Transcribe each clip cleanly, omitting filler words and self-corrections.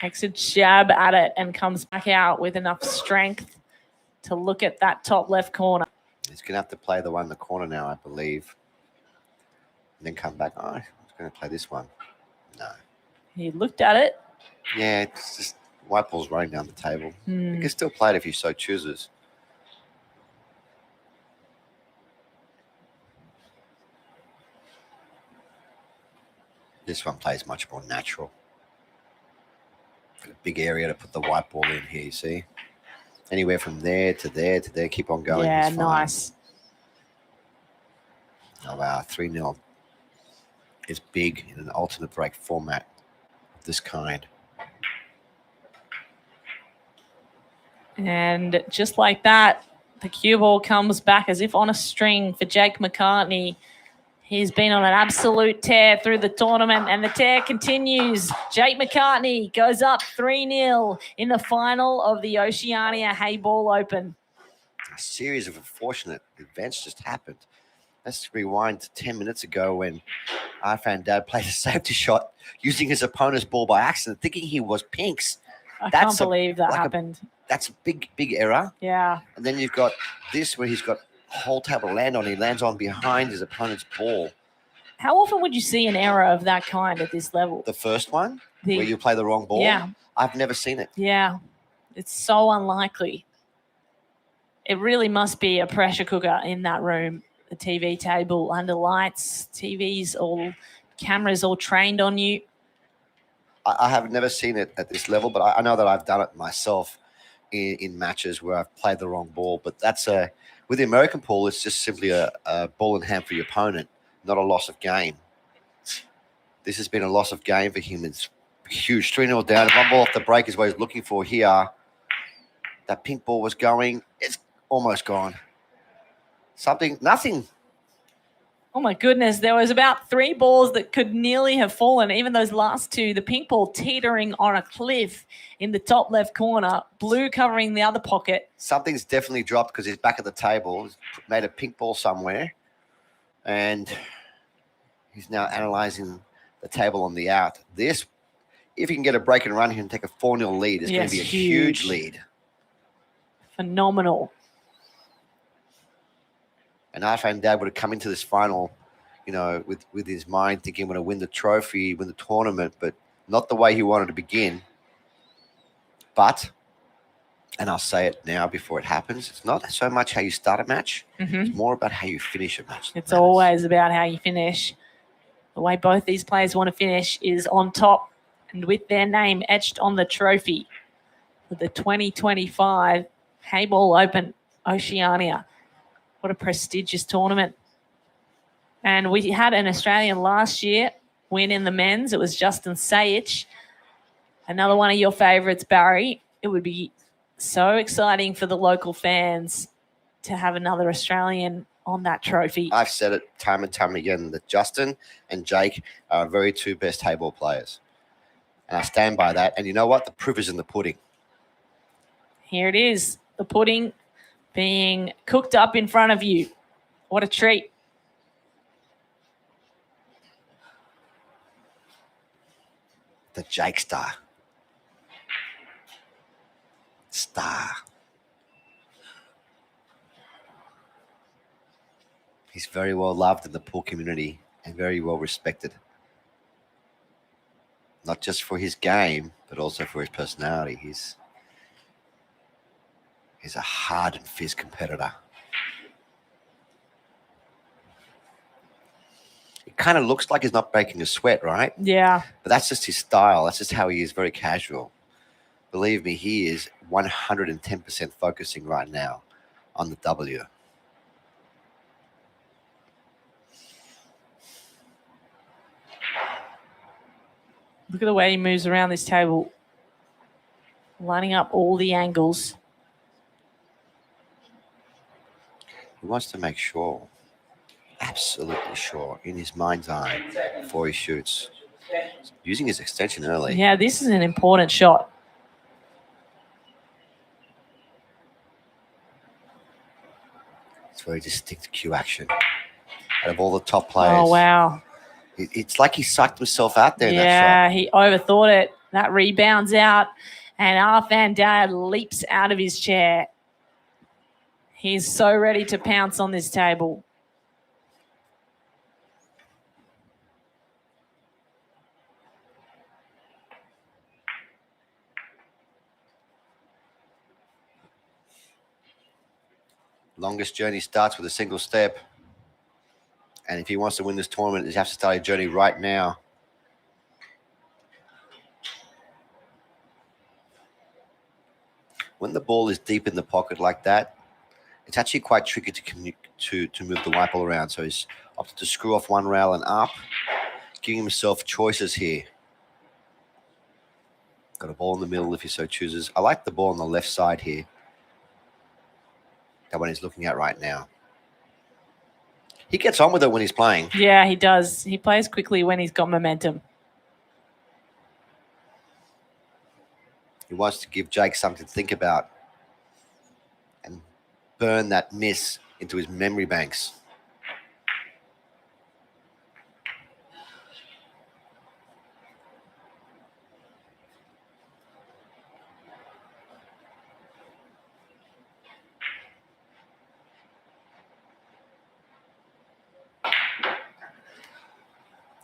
Takes a jab at it and comes back out with enough strength to look at that top left corner. He's going to have to play the one in the corner now, I believe. And then come back. Oh, I was going to play this one. No. He looked at it. Yeah, it's just white ball's running down the table. You can still play it if you so chooses. This one plays much more natural. Got a big area to put the white ball in here, you see? Anywhere from there to there to there. Keep on going. Yeah, nice. Oh, wow. 3-0 is big in an alternate break format of this kind. And just like that, the cue ball comes back as if on a string for Jake McCartney. He's been on an absolute tear through the tournament, and the tear continues. Jake McCartney goes up 3-0 in the final of the Oceania Heyball Open. A series of unfortunate events just happened. Let's rewind to 10 minutes ago when Arfan Dad played a safety shot using his opponent's ball by accident, thinking he was pinks. I can't believe that happened. That's a big, big error. Yeah. And then you've got this where he's got a whole table to land on. He lands on behind his opponent's ball. How often would you see an error of that kind at this level? The first one, where you play the wrong ball? Yeah. I've never seen it. Yeah. It's so unlikely. It really must be a pressure cooker in that room. The TV table under lights, cameras all trained on you. I have never seen it at this level, but I know that I've done it myself in matches where I've played the wrong ball. But that's with the American pool, it's just simply a ball in hand for your opponent, not a loss of game. This has been a loss of game for him. It's huge. 3-0 down. One ball off the break is what he's looking for here. That pink ball was going. It's almost gone. Nothing. Oh, my goodness. There was about 3 balls that could nearly have fallen. Even those last 2, the pink ball teetering on a cliff in the top left corner, blue covering the other pocket. Something's definitely dropped because he's back at the table. He's made a pink ball somewhere. And he's now analyzing the table on the out. This, if he can get a break and run here and take a 4-0 lead, it's going to be a huge lead. Phenomenal. And Arfan Dad would have come into this final, with his mind thinking, I'm going to win the trophy, win the tournament, but not the way he wanted to begin. But, and I'll say it now before it happens, it's not so much how you start a match. It's more about how you finish a match. It's always about how you finish. The way both these players want to finish is on top and with their name etched on the trophy for the 2025 Heyball Open Oceania. What a prestigious tournament. And we had an Australian last year win in the men's. It was Justin Sayich. Another one of your favourites, Barry. It would be so exciting for the local fans to have another Australian on that trophy. I've said it time and time again that Justin and Jake are our very 2 best Heyball players. And I stand by that. And you know what? The proof is in the pudding. Here it is. The pudding being cooked up in front of you. What a treat. The Jake Star. He's very well loved in the pool community and very well respected. Not just for his game, but also for his personality. He's a hard and fierce competitor. It kind of looks like he's not breaking a sweat, right? Yeah. But that's just his style. That's just how he is, very casual. Believe me, he is 110% focusing right now on the W. Look at the way he moves around this table, lining up all the angles. He wants to make sure, absolutely sure, in his mind's eye before he shoots. Using his extension early. Yeah, this is an important shot. It's very distinct cue action. Out of all the top players. Oh, wow. It's like he psyched himself out there in that shot. Yeah, he overthought it. That rebounds out, and Arfan Dad leaps out of his chair. He's so ready to pounce on this table. Longest journey starts with a single step. And if he wants to win this tournament, he has to start a journey right now. When the ball is deep in the pocket like that, it's actually quite tricky to move the white ball around. So he's opted to screw off one rail and up, giving himself choices here. Got a ball in the middle if he so chooses. I like the ball on the left side here. That one he's looking at right now. He gets on with it when he's playing. Yeah, he does. He plays quickly when he's got momentum. He wants to give Jake something to think about and burn that miss into his memory banks.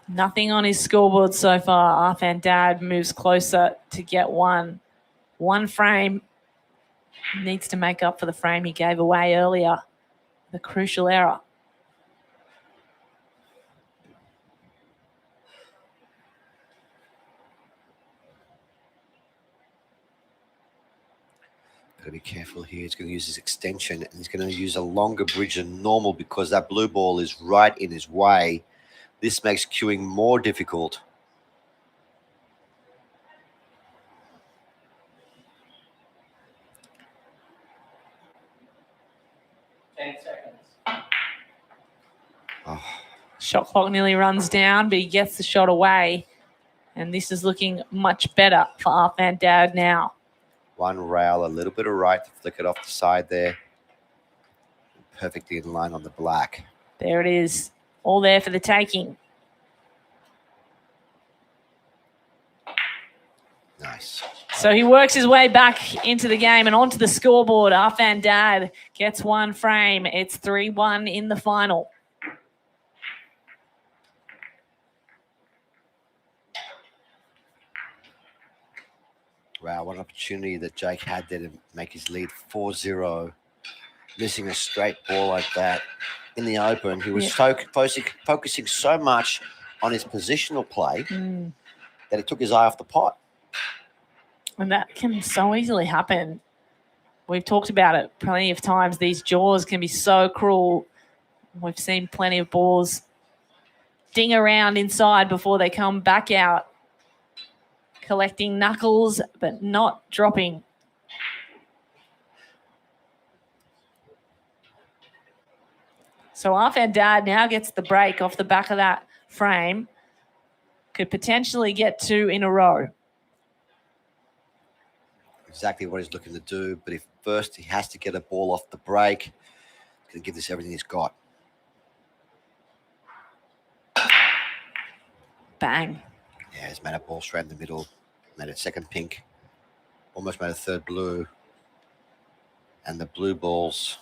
Nothing on his scoreboard so far. Arfan Dad moves closer to get one. One frame. Needs to make up for the frame he gave away earlier. The crucial error. Got to be careful here. He's going to use his extension, and he's going to use a longer bridge than normal because that blue ball is right in his way. This makes queuing more difficult. Oh. Shot clock nearly runs down, but he gets the shot away. And this is looking much better for Arfan Dad now. One rail, a little bit of right to flick it off the side there. Perfectly in line on the black. There it is. All there for the taking. Nice. So he works his way back into the game and onto the scoreboard. Arfan Dad gets one frame. It's 3-1 in the final. Wow, what an opportunity that Jake had there to make his lead 4-0. Missing a straight ball like that in the open. He was focusing so much on his positional play that he took his eye off the pot. And that can so easily happen. We've talked about it plenty of times. These jaws can be so cruel. We've seen plenty of balls ding around inside before they come back out. Collecting knuckles, but not dropping. So Arfan Dad now gets the break off the back of that frame. Could potentially get 2 in a row. Exactly what he's looking to do, but if first he has to get a ball off the break, he's going to give this everything he's got. Bang. Yeah, he's made a ball straight in the middle, made a second pink, almost made a third blue. And the blue balls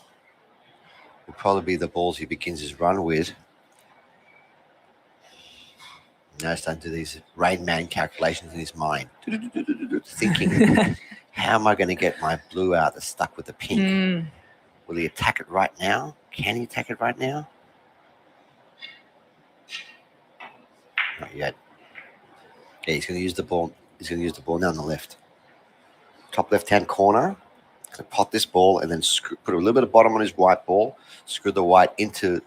will probably be the balls he begins his run with. Now he's starting to do these Rain Man calculations in his mind. Thinking, how am I going to get my blue out that's stuck with the pink? Will he attack it right now? Can he attack it right now? Not yet. Yeah, he's going to use the ball. He's going to use the ball now on the left. Top left-hand corner. Going to pot this ball and then put a little bit of bottom on his white ball. Screw the white into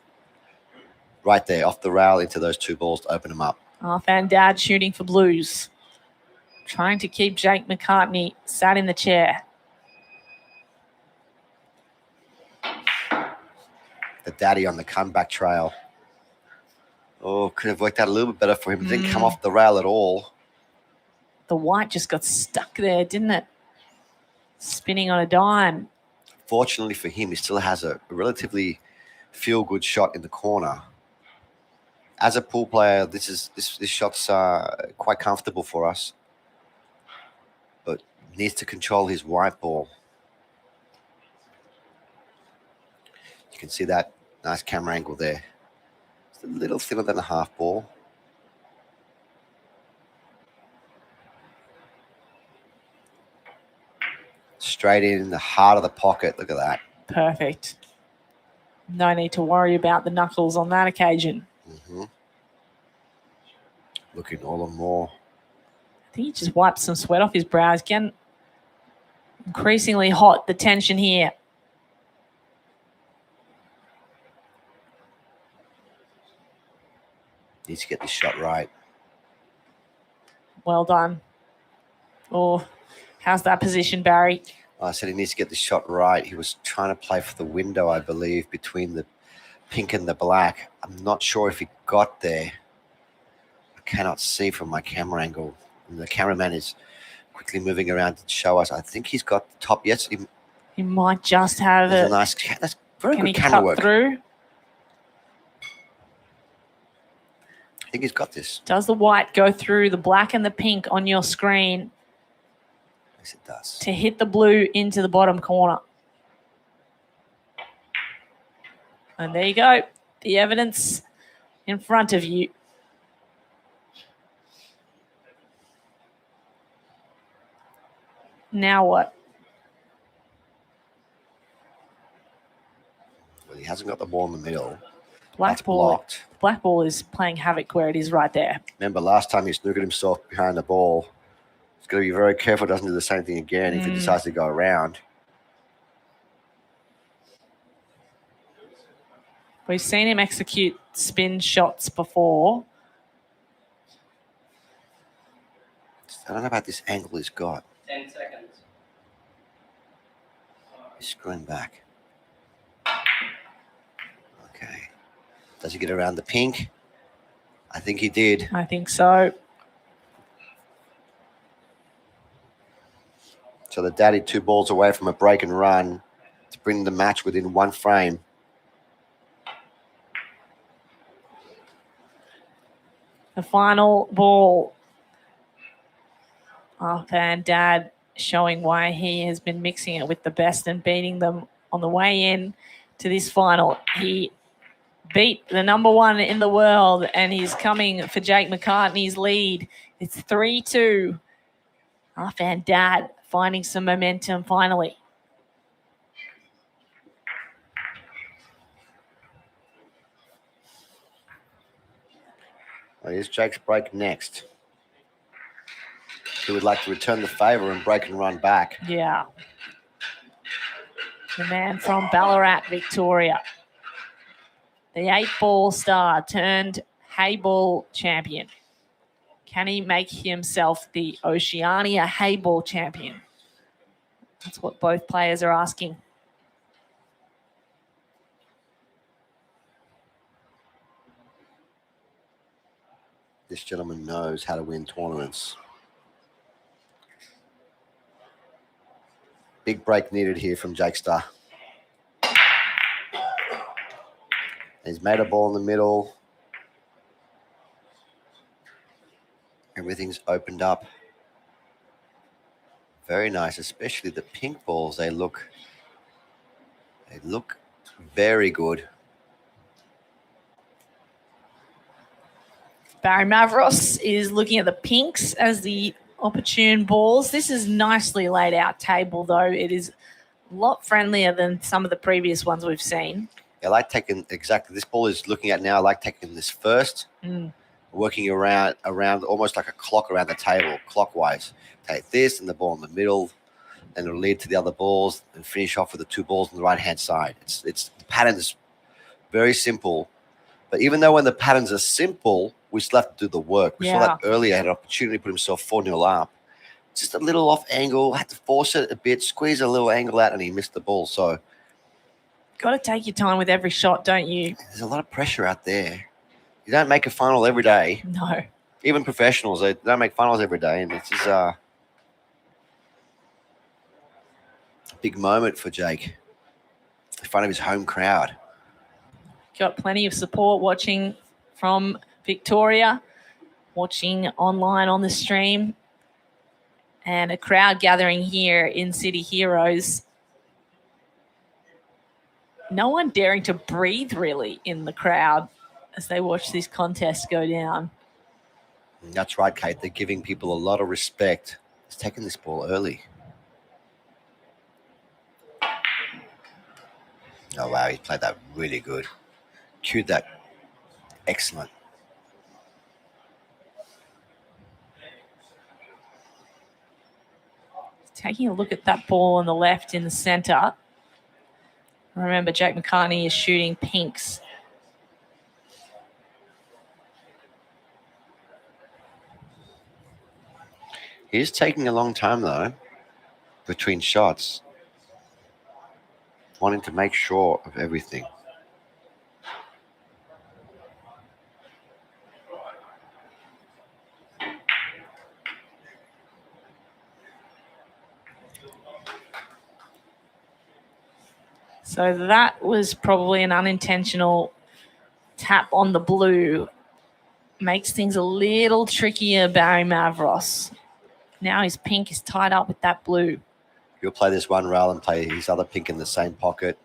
right there, off the rail into those 2 balls to open them up. Arfan Dad shooting for blues. Trying to keep Jake McCartney sat in the chair. The daddy on the comeback trail. Oh, could have worked out a little bit better for him. It didn't come off the rail at all. The white just got stuck there, didn't it? Spinning on a dime. Fortunately for him, he still has a relatively feel-good shot in the corner. As a pool player, this shot's quite comfortable for us. Needs to control his white ball. You can see that nice camera angle there. It's a little thinner than a half ball. Straight in the heart of the pocket. Look at that. Perfect. No need to worry about the knuckles on that occasion. Looking all the more. I think he just wiped some sweat off his brows. Again, increasingly hot, the tension here. Needs to get this shot right. Well done. Oh, how's that position, Barry? I said he needs to get the shot right. He was trying to play for the window, I believe, between the pink and the black. I'm not sure if he got there. I cannot see from my camera angle. And the cameraman is quickly moving around to show us. I think he's got the top. Yes, He might just have it. it. That's very Can good he camera cut work. through? I think he's got this. Does the white go through the black and the pink on your screen? Yes, it does. To hit the blue into the bottom corner. And there you go. The evidence in front of you. Now what? Well, he hasn't got the ball in the middle. Black That's ball. blocked. Black ball is playing havoc where it is right there. Remember last time he snookered himself behind the ball. He's got to be very careful, doesn't do the same thing again if he decides to go around. We've seen him execute spin shots before. I don't know about this angle he's got. 10 seconds. He's screwing back. Okay. Does he get around the pink? I think he did. I think so. So the daddy 2 balls away from a break and run to bring the match within 1 frame. The final ball. Arfan Dad showing why he has been mixing it with the best and beating them on the way in to this final. He beat the number 1 in the world, and he's coming for Jake McCartney's lead. It's 3-2. Arfan Dad finding some momentum finally. Well, here's Jake's break next. He would like to return the favour and break and run back. Yeah. The man from Ballarat, Victoria. The 8-ball star turned Heyball champion. Can he make himself the Oceania Heyball champion? That's what both players are asking. This gentleman knows how to win tournaments. Big break needed here from Jake Star. He's made a ball in the middle. Everything's opened up. Very nice, especially the pink balls. They look very good. Barry Mavros is looking at the pinks as the opportune balls. This is nicely laid out table, though. It is a lot friendlier than some of the previous ones we've seen. I like taking exactly this ball is looking at now. I like taking this first, working around almost like a clock around the table, clockwise. Take this and the ball in the middle, and it'll lead to the other balls and finish off with the 2 balls on the right hand side. It's the pattern is very simple, but even though when the patterns are simple, we still have to do the work. We saw that earlier. Had an opportunity to put himself 4-0 up. Just a little off angle. Had to force it a bit, squeeze a little angle out, and he missed the ball. So Got to take your time with every shot, don't you? there's a lot of pressure out there. You don't make a final every day. No. Even professionals, they don't make finals every day. And this is a big moment for Jake in front of his home crowd. Got plenty of support watching from Victoria, watching online on the stream. and a crowd gathering here in City Heroes. No one daring to breathe really in the crowd as they watch this contest go down. That's right, Kate. They're giving people a lot of respect. He's taking this ball early. Oh, wow. He played that really good. Cued that. Excellent. Taking a look at that ball on the left in the center. Remember, Jake McCartney is shooting pinks. He's taking a long time, though, between shots. Wanting to make sure of everything. So that was probably an unintentional tap on the blue. Makes things a little trickier, Barry Mavros. Now his pink is tied up with that blue. He'll play this one rail and play his other pink in the same pocket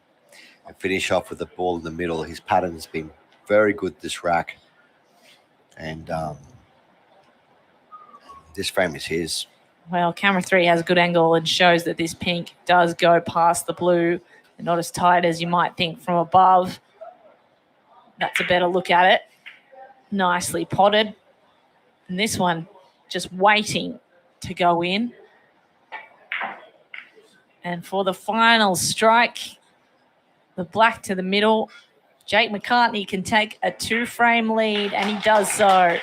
and finish off with the ball in the middle. His pattern has been very good this rack. And this frame is his. Well, camera 3 has a good angle and shows that this pink does go past the blue. They're not as tight as you might think from above. That's a better look at it. Nicely potted. And this one just waiting to go in. And for the final strike, the black to the middle, Jake McCartney can take a 2-frame lead, and he does so.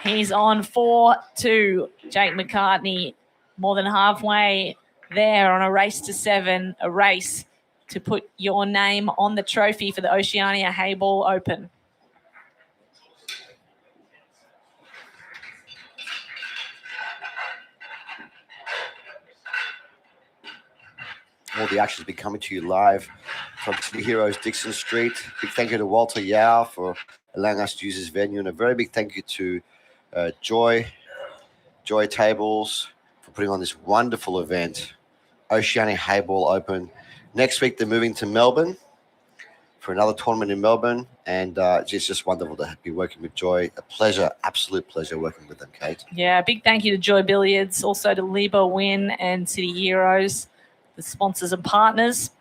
He's on 4-2. Jake McCartney more than halfway there on a race to 7, a race to put your name on the trophy for the Oceania Heyball Open. All the action has been coming to you live from City Heroes Dixon Street. Big thank you to Walter Yao for allowing us to use this venue, and a very big thank you to Joy Tables for putting on this wonderful event, Oceania Heyball Open. Next week, they're moving to Melbourne for another tournament in Melbourne, and it's just wonderful to be working with Joy. A pleasure, absolute pleasure working with them, Kate. Yeah, big thank you to Joy Billiards, also to Liba Win and City Heroes, the sponsors and partners.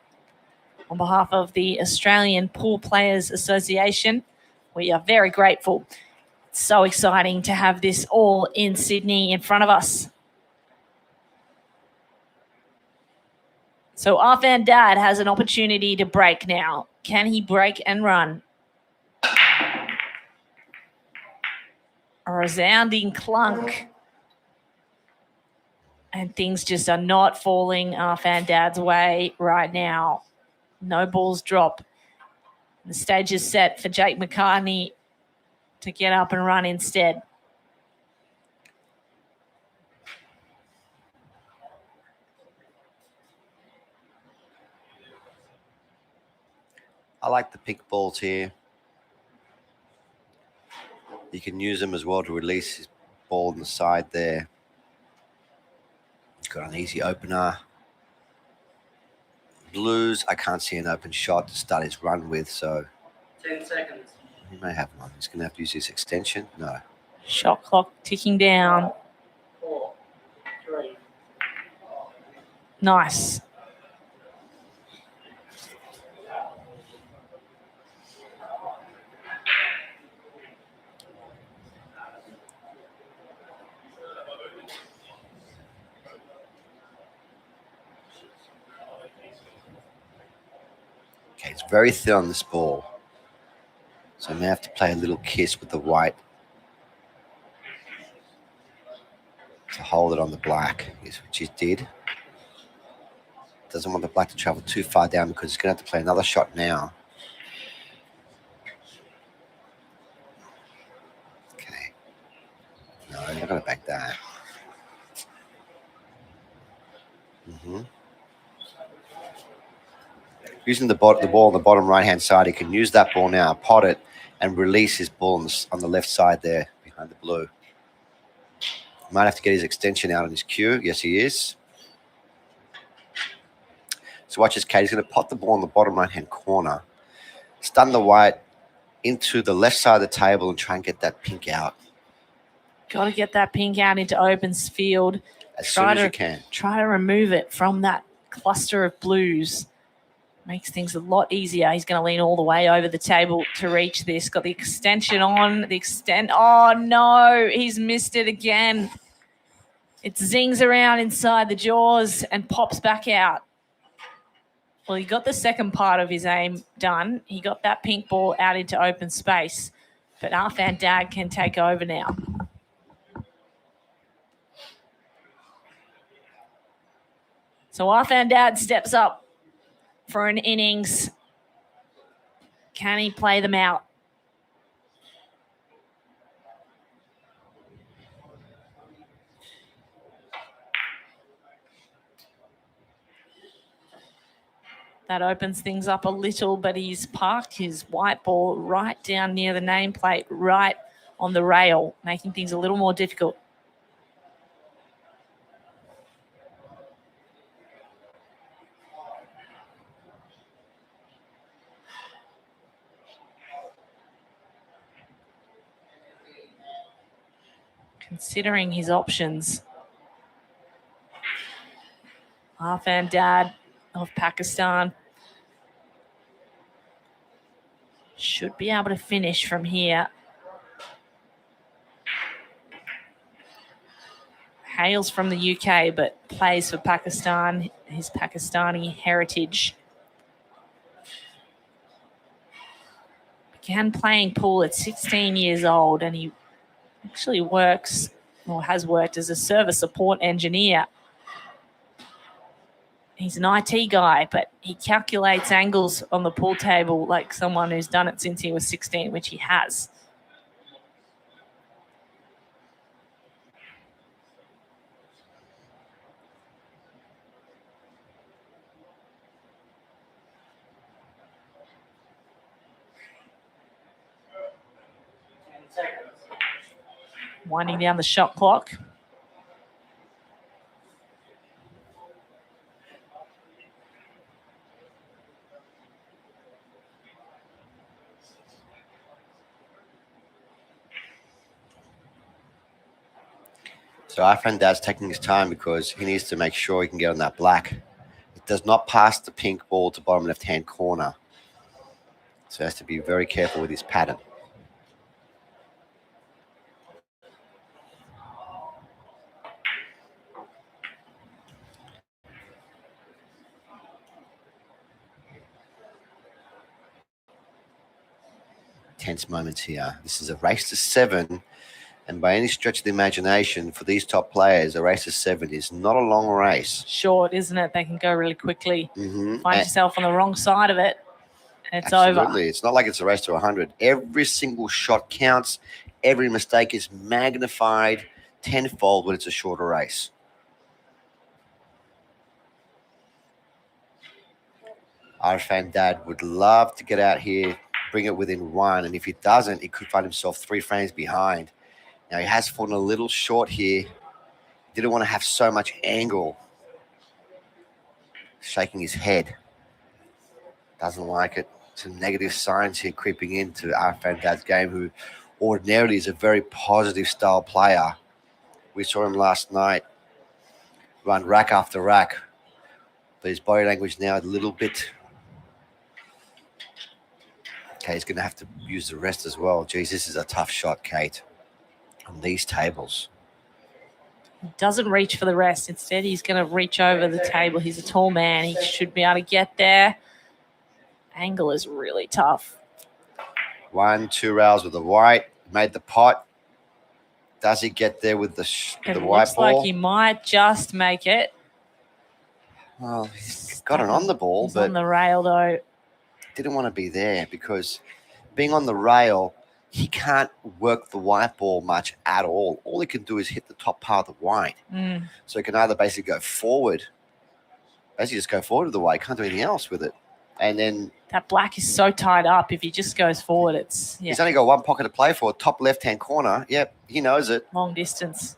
On behalf of the Australian Pool Players Association, we are very grateful. It's so exciting to have this all in Sydney in front of us. So Arfan Dad has an opportunity to break now. Can he break and run? A resounding clunk. And things just are not falling Arfan Dad's way right now. No balls drop. The stage is set for Jake McCartney to get up and run instead. I like the pink balls here. You can use them as well to release his ball on the side there. He's got an easy opener. Blues, I can't see an open shot to start his run with, so 10 seconds. he may have one. He's going to have to use this extension. No. Shot clock ticking down. 4, 3. Nice. Okay, it's very thin on this ball. So I may have to play a little kiss with the white to hold it on the black, which he did. Doesn't want the black to travel too far down because he's going to have to play another shot now. Okay. No, I'm not going to back that. Using the ball on the bottom right-hand side, he can use that ball now, pot it, and release his ball on the left side there behind the blue. Might have to get his extension out on his cue. Yes, he is. So watch this, Kate. He's going to pop the ball in the bottom right-hand corner, stun the white into the left side of the table and try and get that pink out. Got to get that pink out into opens field. As soon as you can. Try to remove it from that cluster of blues. Makes things a lot easier. He's going to lean all the way over the table to reach this. Got the extension on. Oh, no. He's missed it again. It zings around inside the jaws and pops back out. Well, he got the second part of his aim done. He got that pink ball out into open space. But Arfan Dad can take over now. So Arfan Dad steps up for an innings. Can he play them out? That opens things up a little, but he's parked his white ball right down near the nameplate, right on the rail, making things a little more difficult. Considering his options. Arfan Dad of Pakistan should be able to finish from here. Hails from the UK, but plays for Pakistan, his Pakistani heritage. Began playing pool at 16 years old, and he actually works or has worked as a service support engineer. He's an IT guy, but he calculates angles on the pool table like someone who's done it since he was 16, which he has. Winding down the shot clock. So Arfan Dad's taking his time because he needs to make sure he can get on that black. It does not pass the pink ball to bottom left-hand corner. So he has to be very careful with his pattern. Tense moments here. This is a race to 7. And by any stretch of the imagination, for these top players, a race to 7 is not a long race. Short, isn't it? They can go really quickly. Mm-hmm. Find yourself on the wrong side of it, and it's absolutely over. It's not like it's a race to 100. Every single shot counts. Every mistake is magnified tenfold when it's a shorter race. Arfan Dad would love to get out here, bring it within 1, and if he doesn't, he could find himself 3 frames behind. Now, he has fallen a little short here. Didn't want to have so much angle. Shaking his head. Doesn't like it. Some negative signs here creeping into Arfan Dad's game, who ordinarily is a very positive style player. We saw him last night run rack after rack. But his body language now a little bit... Okay, he's going to have to use the rest as well. Geez, this is a tough shot, Kate, on these tables. He doesn't reach for the rest. Instead, he's going to reach over the table. He's a tall man. He should be able to get there. Angle is really tough. 1, 2 rails with the white. Made the pot. Does he get there with the white ball? It looks like he might just make it. Well, he's got it on the ball, he's but on the rail, though. Didn't want to be there because being on the rail, he can't work the white ball much at all. All he can do is hit the top part of the white. So he can either basically go forward, basically just go forward to the white, can't do anything else with it. And then that black is so tied up. If he just goes forward, it's he's only got 1 pocket to play for, top left-hand corner. Yep, he knows it. Long distance.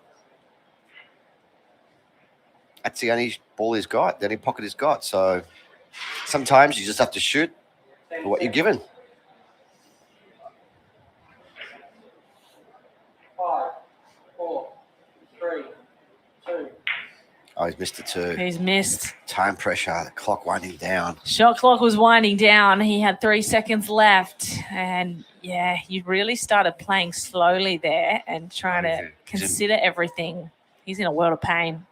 That's the only ball he's got, the only pocket he's got. So sometimes you just have to shoot for what you're given. 5, 4, 3, 2. Oh, he's missed it too. He's missed. Time pressure, the clock winding down. Shot clock was winding down. He had 3 seconds left. And, yeah, you really started playing slowly there and trying to consider everything. He's in a world of pain.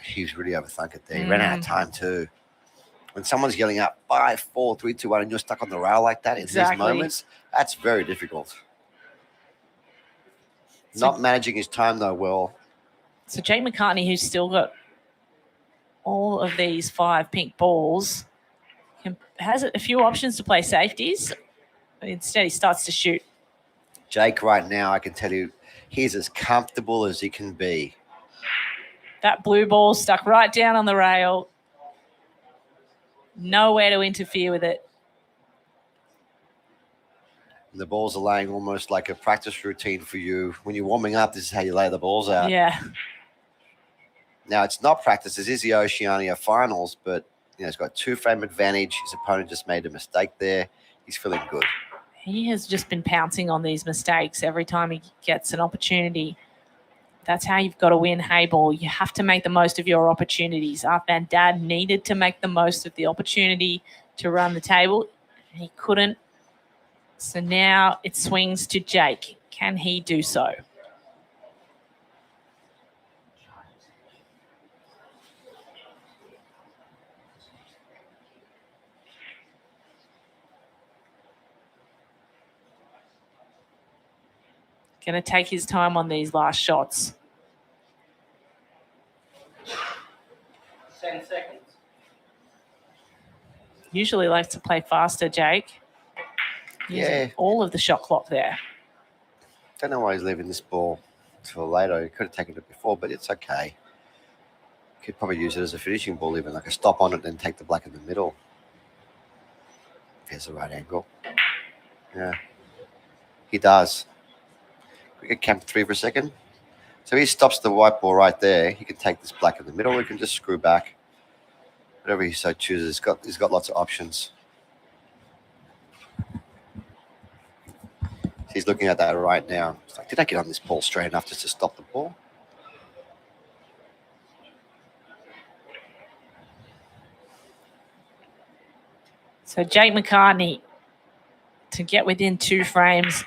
He's really overthunk it there. He ran out of time too. When someone's yelling out 5, 4, 3, 2, 1, and you're stuck on the rail like that in these moments, that's very difficult. Not managing his time though well. So Jake McCartney, who's still got all of these 5 pink balls, has a few options to play safeties. Instead, he starts to shoot. Jake right now, I can tell you, he's as comfortable as he can be. That blue ball stuck right down on the rail. Nowhere to interfere with it. And the balls are laying almost like a practice routine for you. When you're warming up, this is how you lay the balls out. Yeah. Now, it's not practice. This is the Oceania finals, but he's got 2-frame advantage. His opponent just made a mistake there. He's feeling good. He has just been pouncing on these mistakes every time he gets an opportunity. That's how you've got to win Heyball. You have to make the most of your opportunities. Arfan Dad needed to make the most of the opportunity to run the table. He couldn't. So now it swings to Jake. Can he do so? Going to take his time on these last shots. 10 seconds. Usually likes to play faster, Jake. Using all of the shot clock there. Don't know why he's leaving this ball till later. He could have taken it before, but it's okay. Could probably use it as a finishing ball, even like a stop on it, and take the black in the middle. There's the right angle. Yeah, he does. We get camp 3 for a second. So he stops the white ball right there. He can take this black in the middle. He can just screw back. Whatever he so chooses. He's got lots of options. He's looking at that right now. He's like, did I get on this ball straight enough just to stop the ball? So Jake McCartney to get within 2 frames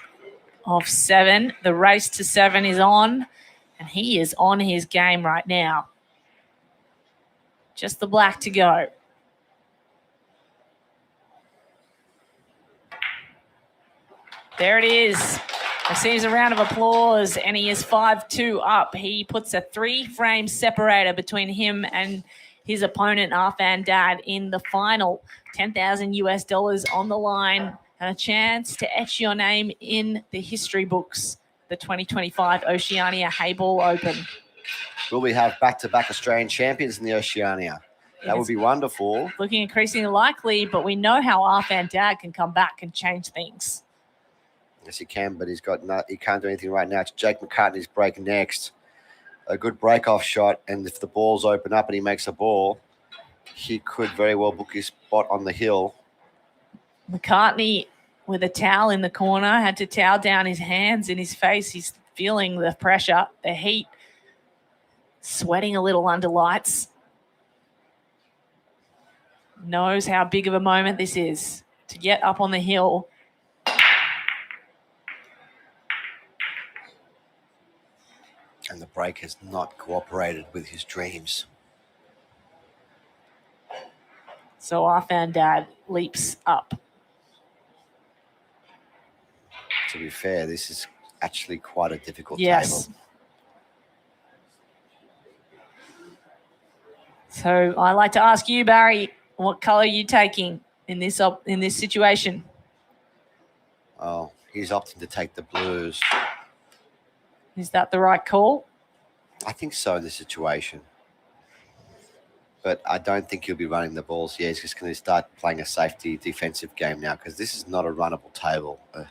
of 7. The race to 7 is on, and he is on his game right now. Just the black to go. There it is. Receives a round of applause, and he is 5-2 up. He puts a 3-frame separator between him and his opponent, Arfan Dad, in the final. $10,000 on the line, and a chance to etch your name in the history books. The 2025 Oceania Heyball Open. Will we have back-to-back Australian champions in the Oceania? That would be wonderful. Looking increasingly likely, but we know how Arfan Dad can come back and change things. Yes, he can, but he can't do anything right now. It's Jake McCartney's break next. A good break-off shot, and if the balls open up and he makes a ball, he could very well book his spot on the hill. McCartney, with a towel in the corner, had to towel down his hands and his face. He's feeling the pressure, the heat, sweating a little under lights. Knows how big of a moment this is to get up on the hill. And the break has not cooperated with his dreams. So Arfan Dad leaps up. To be fair, this is actually quite a difficult yes. table. So I like to ask you, Barry, what color are you taking in this situation? Oh, he's opting to take the blues. Is that the right call? I think so in this situation. But I don't think he'll be running the balls. Yeah, he's just going to start playing a safety defensive game now because this is not a runnable table. No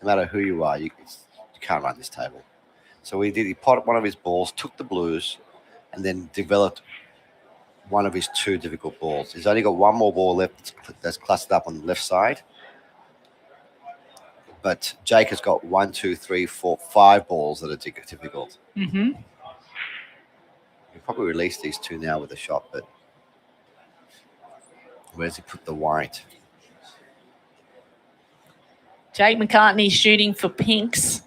matter who you are, you can't run this table. So he potted one of his balls, took the blues, and then developed one of his 2 difficult balls. He's only got 1 more ball left that's clustered up on the left side. But Jake has got 1, 2, 3, 4, 5 balls that are difficult. Mm-hmm. He'll probably release these 2 now with a shot, but where's he put the white? Jake McCartney shooting for pinks.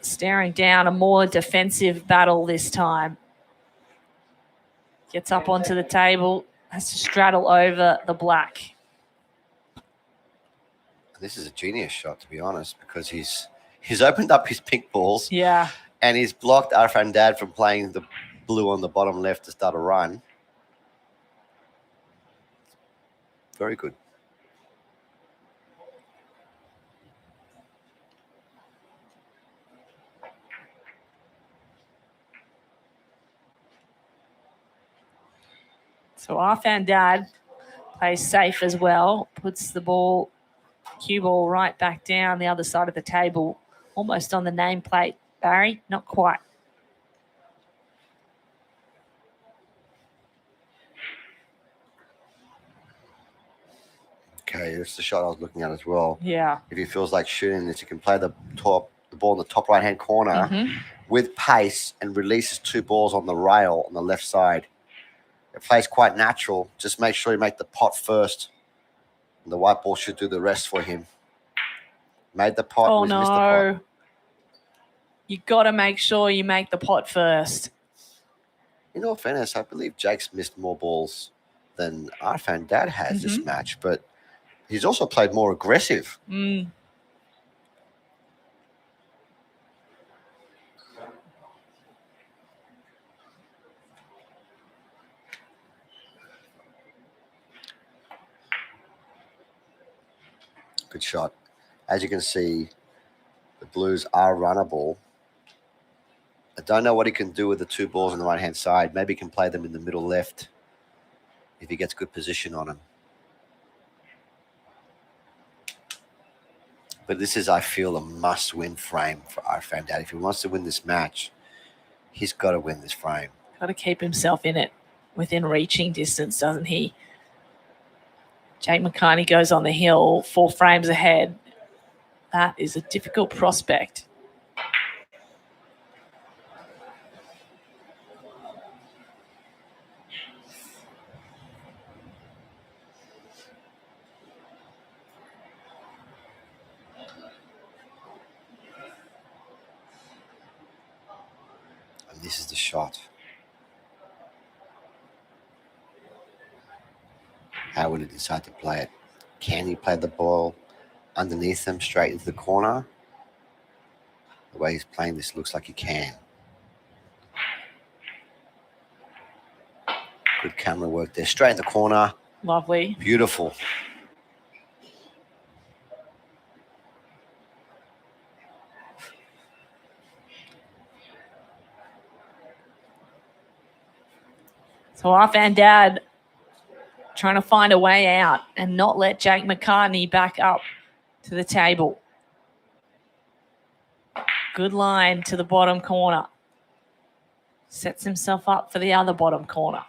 Staring down a more defensive battle this time. Gets up onto the table, has to straddle over the black. This is a genius shot, to be honest, because he's opened up his pink balls. Yeah. And he's blocked Arfan Dad from playing the blue on the bottom left to start a run. Very good. So Arfan Dad plays safe as well, puts the ball, cue ball right back down the other side of the table, almost on the nameplate. Barry, not quite. Okay, that's the shot I was looking at as well. Yeah. If he feels like shooting this, he can play the ball in the top right-hand corner with pace and releases 2 balls on the rail on the left side. It plays quite natural. Just make sure you make the pot first. And the white ball should do the rest for him. Made the pot. Oh, Missed the pot. no. You got to make sure you make the pot first. In all fairness, I believe Jake's missed more balls than Arfan Dad has this match, but he's also played more aggressive. Mm. Good shot. As you can see, the Blues are runnable. I don't know what he can do with the 2 balls on the right-hand side. Maybe he can play them in the middle left if he gets good position on them. But this is, I feel, a must-win frame for Arfan Dad. If he wants to win this match, he's got to win this frame. Got to keep himself in it within reaching distance, doesn't he? Jake McCartney goes on the hill 4 frames ahead. That is a difficult prospect. And this is the shot. How will he decide to play it? Can he play the ball underneath them straight into the corner? The way he's playing this looks like he can. Good camera work there. Straight in the corner. Lovely. Beautiful. So Arfan Dad trying to find a way out and not let Jake McCartney back up to the table. Good line to the bottom corner. Sets himself up for the other bottom corner.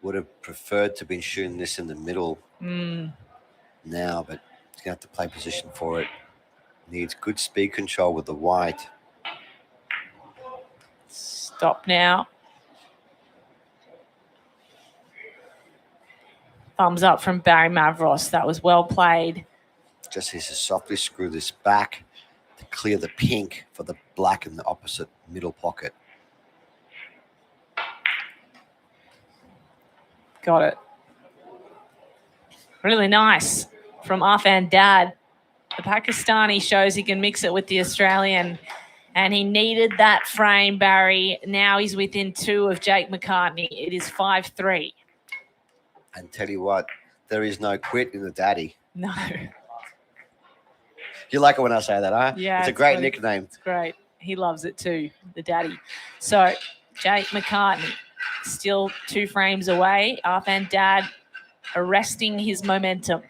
Would have preferred to be shooting this in the middle now, but he's going to have to play position for it. Needs good speed control with the white. Stop now. Thumbs up from Barry Mavros. That was well played. Just needs to softly screw this back to clear the pink for the black in the opposite middle pocket. Got it. Really nice from Arfan Dad. The Pakistani shows he can mix it with the Australian, and he needed that frame, Barry. Now he's within 2 of Jake McCartney. It is 5-3. And tell you what, there is no quit in the daddy. No. You like it when I say that, huh? Yeah. It's a great good. nickname. It's great. He loves it too, the daddy. So Jake McCartney still 2 frames away. Arfan Dad arresting his momentum.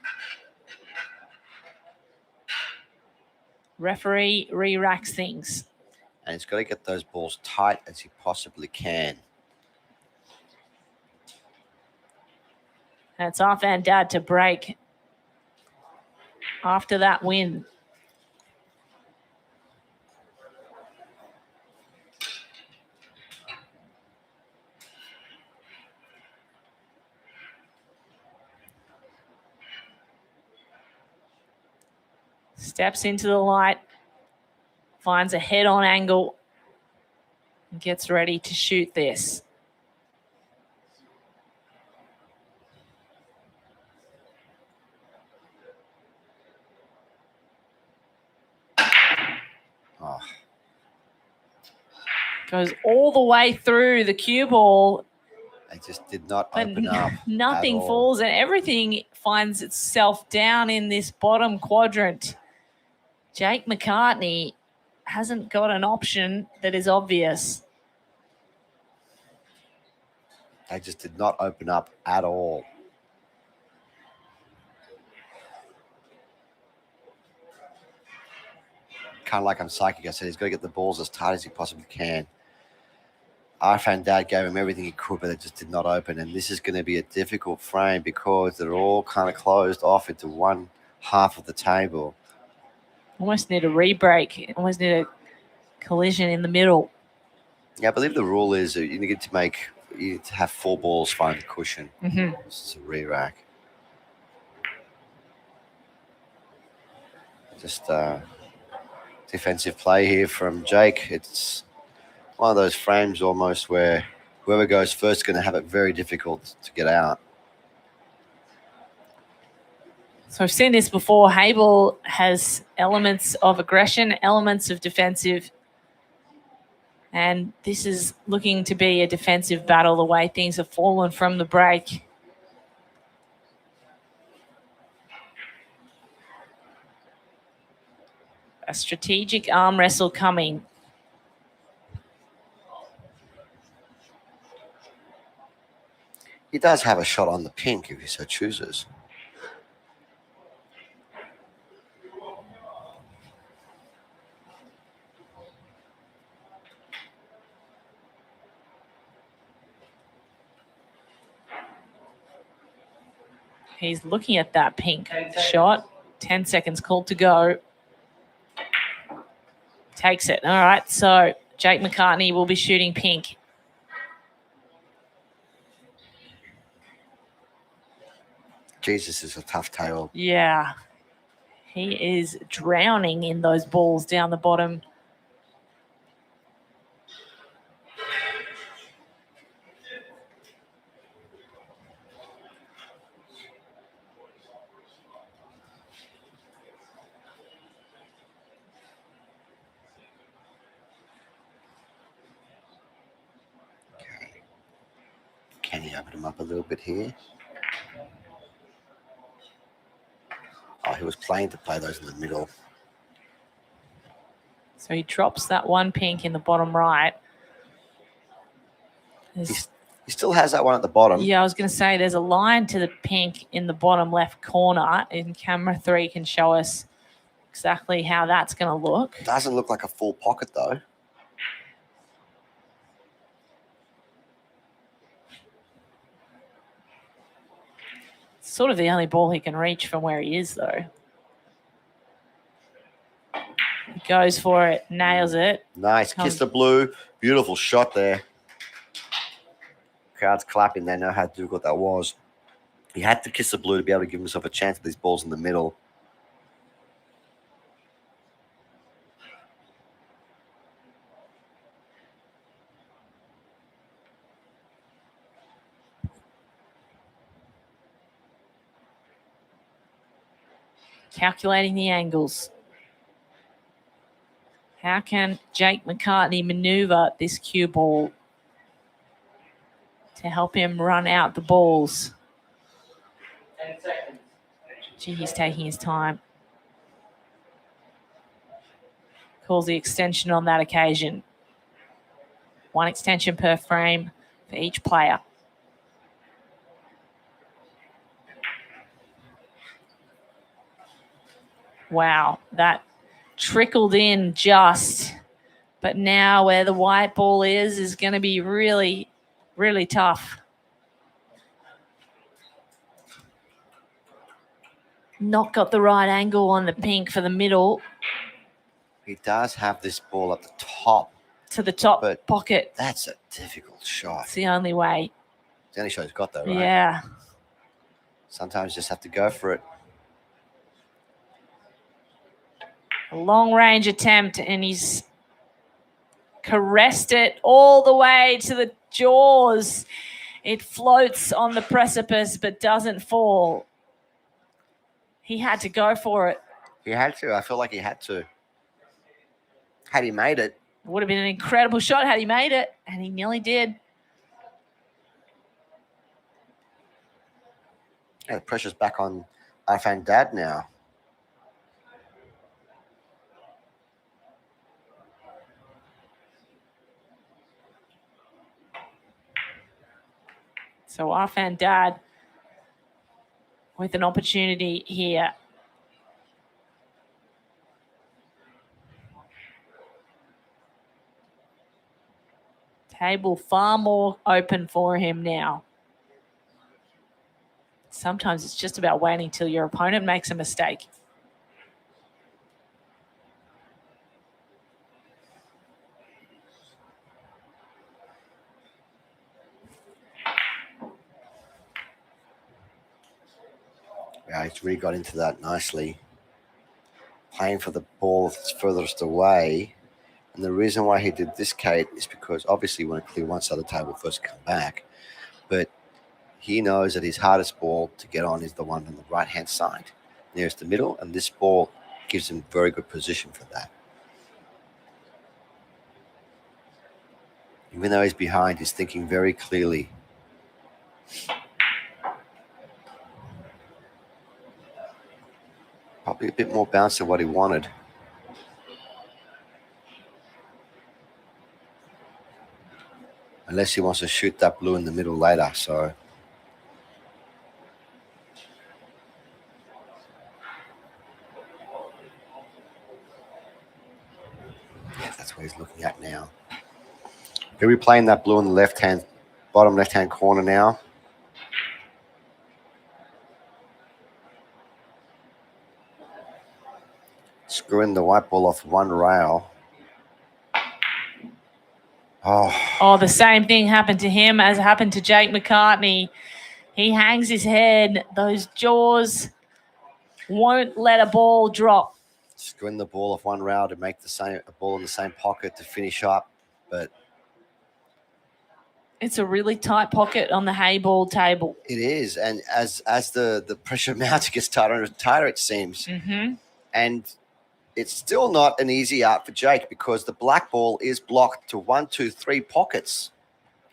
Referee re-racks things. And he's got to get those balls tight as he possibly can. And it's Arfan Dad to break after that win. Steps into the light, finds a head-on angle, and gets ready to shoot this. Oh. Goes all the way through the cue ball. It just did not But open up. nothing at all. falls, and everything finds itself down in this bottom quadrant. Jake McCartney hasn't got an option that is obvious. They just did not open up at all. Kind of like I'm psychic. I said he's got to get the balls as tight as he possibly can. Arfan Dad gave him everything he could, but it just did not open. And this is going to be a difficult frame because they're all kind of closed off into one half of the table. Almost need a re-break. Almost need a collision in the middle. Yeah, I believe the rule is that you need to have 4 balls find the cushion. Mm-hmm. This is a re-rack. Just defensive play here from Jake. It's one of those frames almost where whoever goes first is going to have it very difficult to get out. So I've seen this before. Heyball has elements of aggression, elements of defensive. And this is looking to be a defensive battle the way things have fallen from the break. A strategic arm wrestle coming. He does have a shot on the pink if he so chooses. He's looking at that pink shot. 10 seconds called to go. Takes it. All right, so Jake McCartney will be shooting pink. Jesus is a tough table. Yeah. He is drowning in those balls down the bottom. Okay. Can he open him up a little bit here? Oh, he was playing to play those in the middle. So he drops that one pink in the bottom right. He still has that one at the bottom. Yeah, I was going to say there's a line to the pink in the bottom left corner, and camera 3 can show us exactly how that's going to look. Doesn't look like a full pocket though. Sort of the only ball he can reach from where he is, though. He goes for it, nails it. Nice. Kiss the blue. Beautiful shot there. Crowd's clapping. They know how difficult that was. He had to kiss the blue to be able to give himself a chance with these balls in the middle. Calculating the angles. How can Jake McCartney maneuver this cue ball to help him run out the balls? 10 seconds. Gee, he's taking his time. Calls the extension on that occasion. 1 extension per frame for each player. Wow, that trickled in just. But now where the white ball is going to be really, really tough. Not got the right angle on the pink for the middle. He does have this ball at the top. To the top but pocket. That's a difficult shot. It's the only way. It's the only shot he's got, though, right? Yeah. Sometimes you just have to go for it. A long-range attempt, and he's caressed it all the way to the jaws. It floats on the precipice but doesn't fall. He had to go for it. He had to. I feel like he had to. Had he made it. Would have been an incredible shot had he made it, and he nearly did. Yeah, the pressure's back on Arfan Dad now. So Arfan Dad with an opportunity here. Table far more open for him now. Sometimes it's just about waiting till your opponent makes a mistake. Yeah, he's really got into that nicely. Playing for the ball that's furthest away. And the reason why he did this, Kate, is because obviously you want to clear one side of the table first, come back. But he knows that his hardest ball to get on is the one on the right-hand side, nearest the middle, and this ball gives him very good position for that. Even though he's behind, he's thinking very clearly. Probably a bit more bounce than what he wanted. Unless he wants to shoot that blue in the middle later, so. Yeah, that's what he's looking at now. He'll be playing that blue in the left-hand, bottom left-hand corner now. Screwing the white ball off one rail. Oh, the same thing happened to him as happened to Jake McCartney. He hangs his head. Those jaws won't let a ball drop. Screwing the ball off one rail to make a ball in the same pocket to finish up, but it's a really tight pocket on the Heyball table. It is, and as the pressure mounting gets tighter and tighter, it seems. Mm-hmm. And it's still not an easy out for Jake because the black ball is blocked to 1, 2, 3 pockets,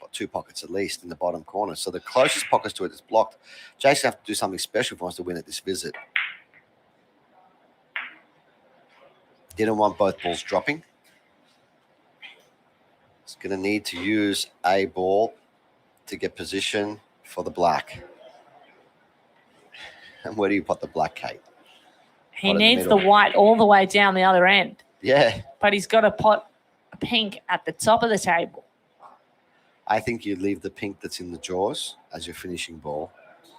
or 2 pockets at least in the bottom corner. So the closest pockets to it is blocked. Jake's going to have to do something special if he wants to win at this visit. Didn't want both balls dropping. He's going to need to use a ball to get position for the black. And where do you put the black, Kate? He needs the white all the way down the other end. Yeah. But he's got to put a pink at the top of the table. I think you leave the pink that's in the jaws as your finishing ball.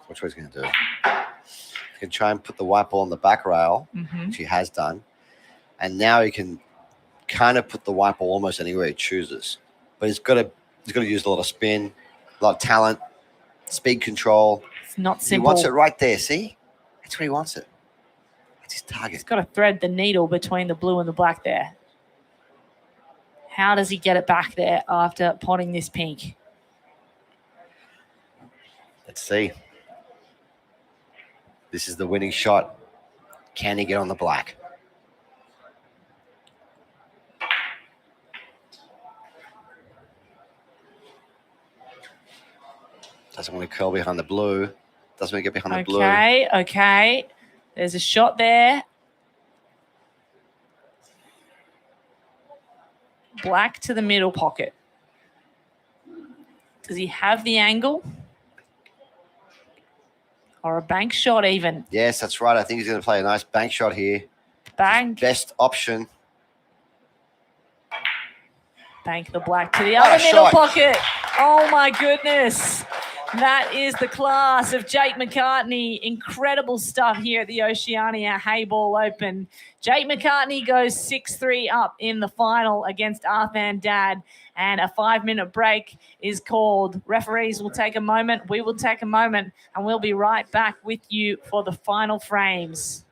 That's what he's going to do. He can try and put the white ball on the back rail, which he has done. And now he can kind of put the white ball almost anywhere he chooses. But he's got to use a lot of spin, a lot of talent, speed control. It's not simple. He wants it right there, see? That's where he wants it. His target. He's got to thread the needle between the blue and the black there. How does he get it back there after potting this pink? Let's see. This is the winning shot. Can he get on the black? Doesn't want to curl behind the blue. Doesn't want to get behind the blue. Okay. There's a shot there. Black to the middle pocket. Does he have the angle? Or a bank shot even? Yes, that's right. I think he's going to play a nice bank shot here. Bank. Best option. Bank the black to the What a other middle shot. pocket. Oh, my goodness. That is the class of Jake McCartney. Incredible stuff here at the Oceania Heyball Open. Jake McCartney goes 6-3 up in the final against Arfan Dad, and a 5-minute break is called. Referees will take a moment. We will take a moment, and we'll be right back with you for the final frames.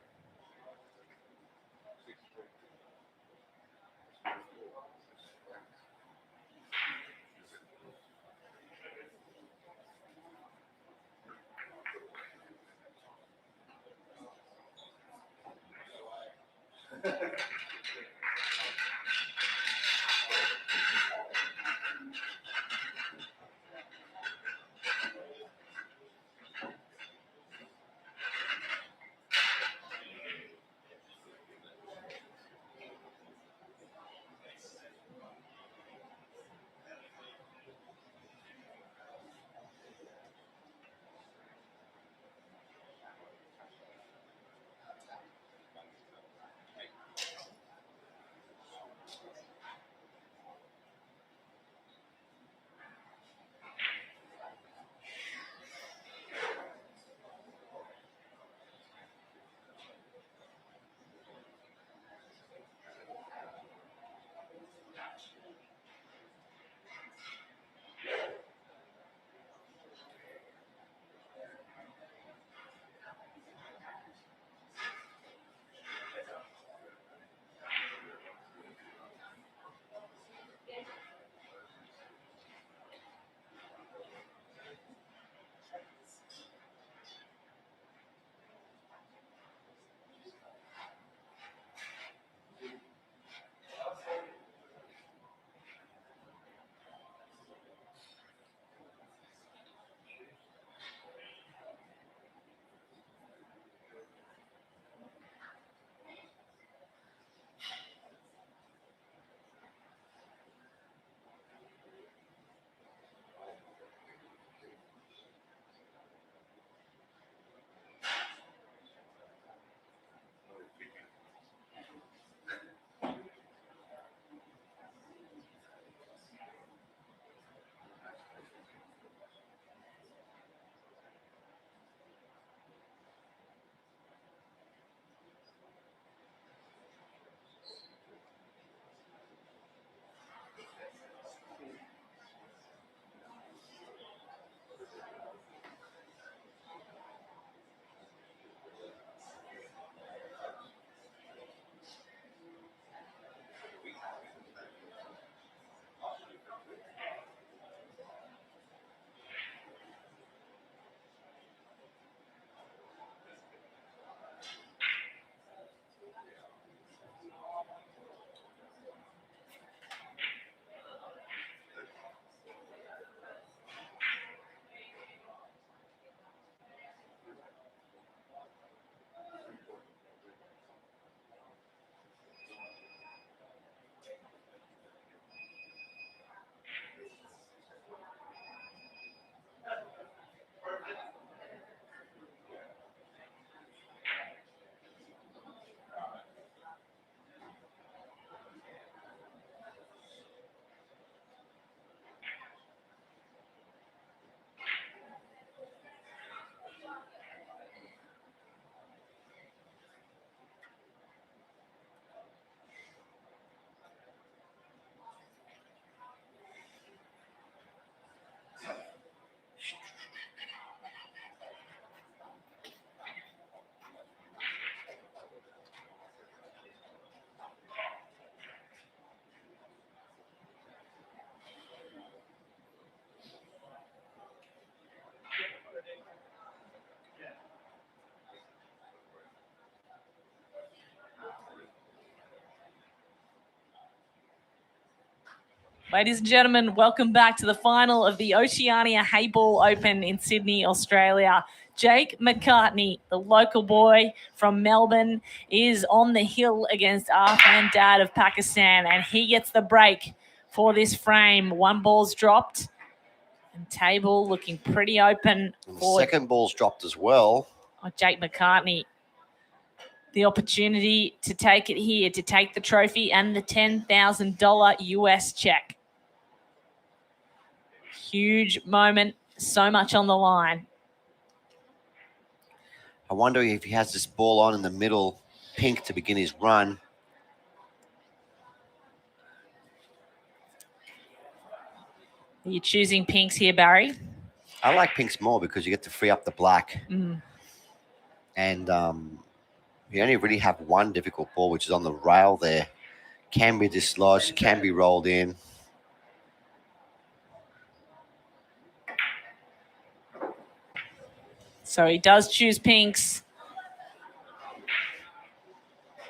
Ladies and gentlemen, welcome back to the final of the Oceania Heyball Open in Sydney, Australia. Jake McCartney, the local boy from Melbourne, is on the hill against Arfan Dad of Pakistan, and he gets the break for this frame. One ball's dropped, and table looking pretty open. Second ball's dropped as well. Jake McCartney. the opportunity to take it here, to take the trophy and the $10,000 US check. Huge moment, so much on the line. I wonder if he has this ball on in the middle, pink, to begin his run. Are you choosing pinks here, Barry? I like pinks more because you get to free up the black. And you only really have one difficult ball, which is on the rail there. Can be dislodged, can be rolled in. So he does choose pinks.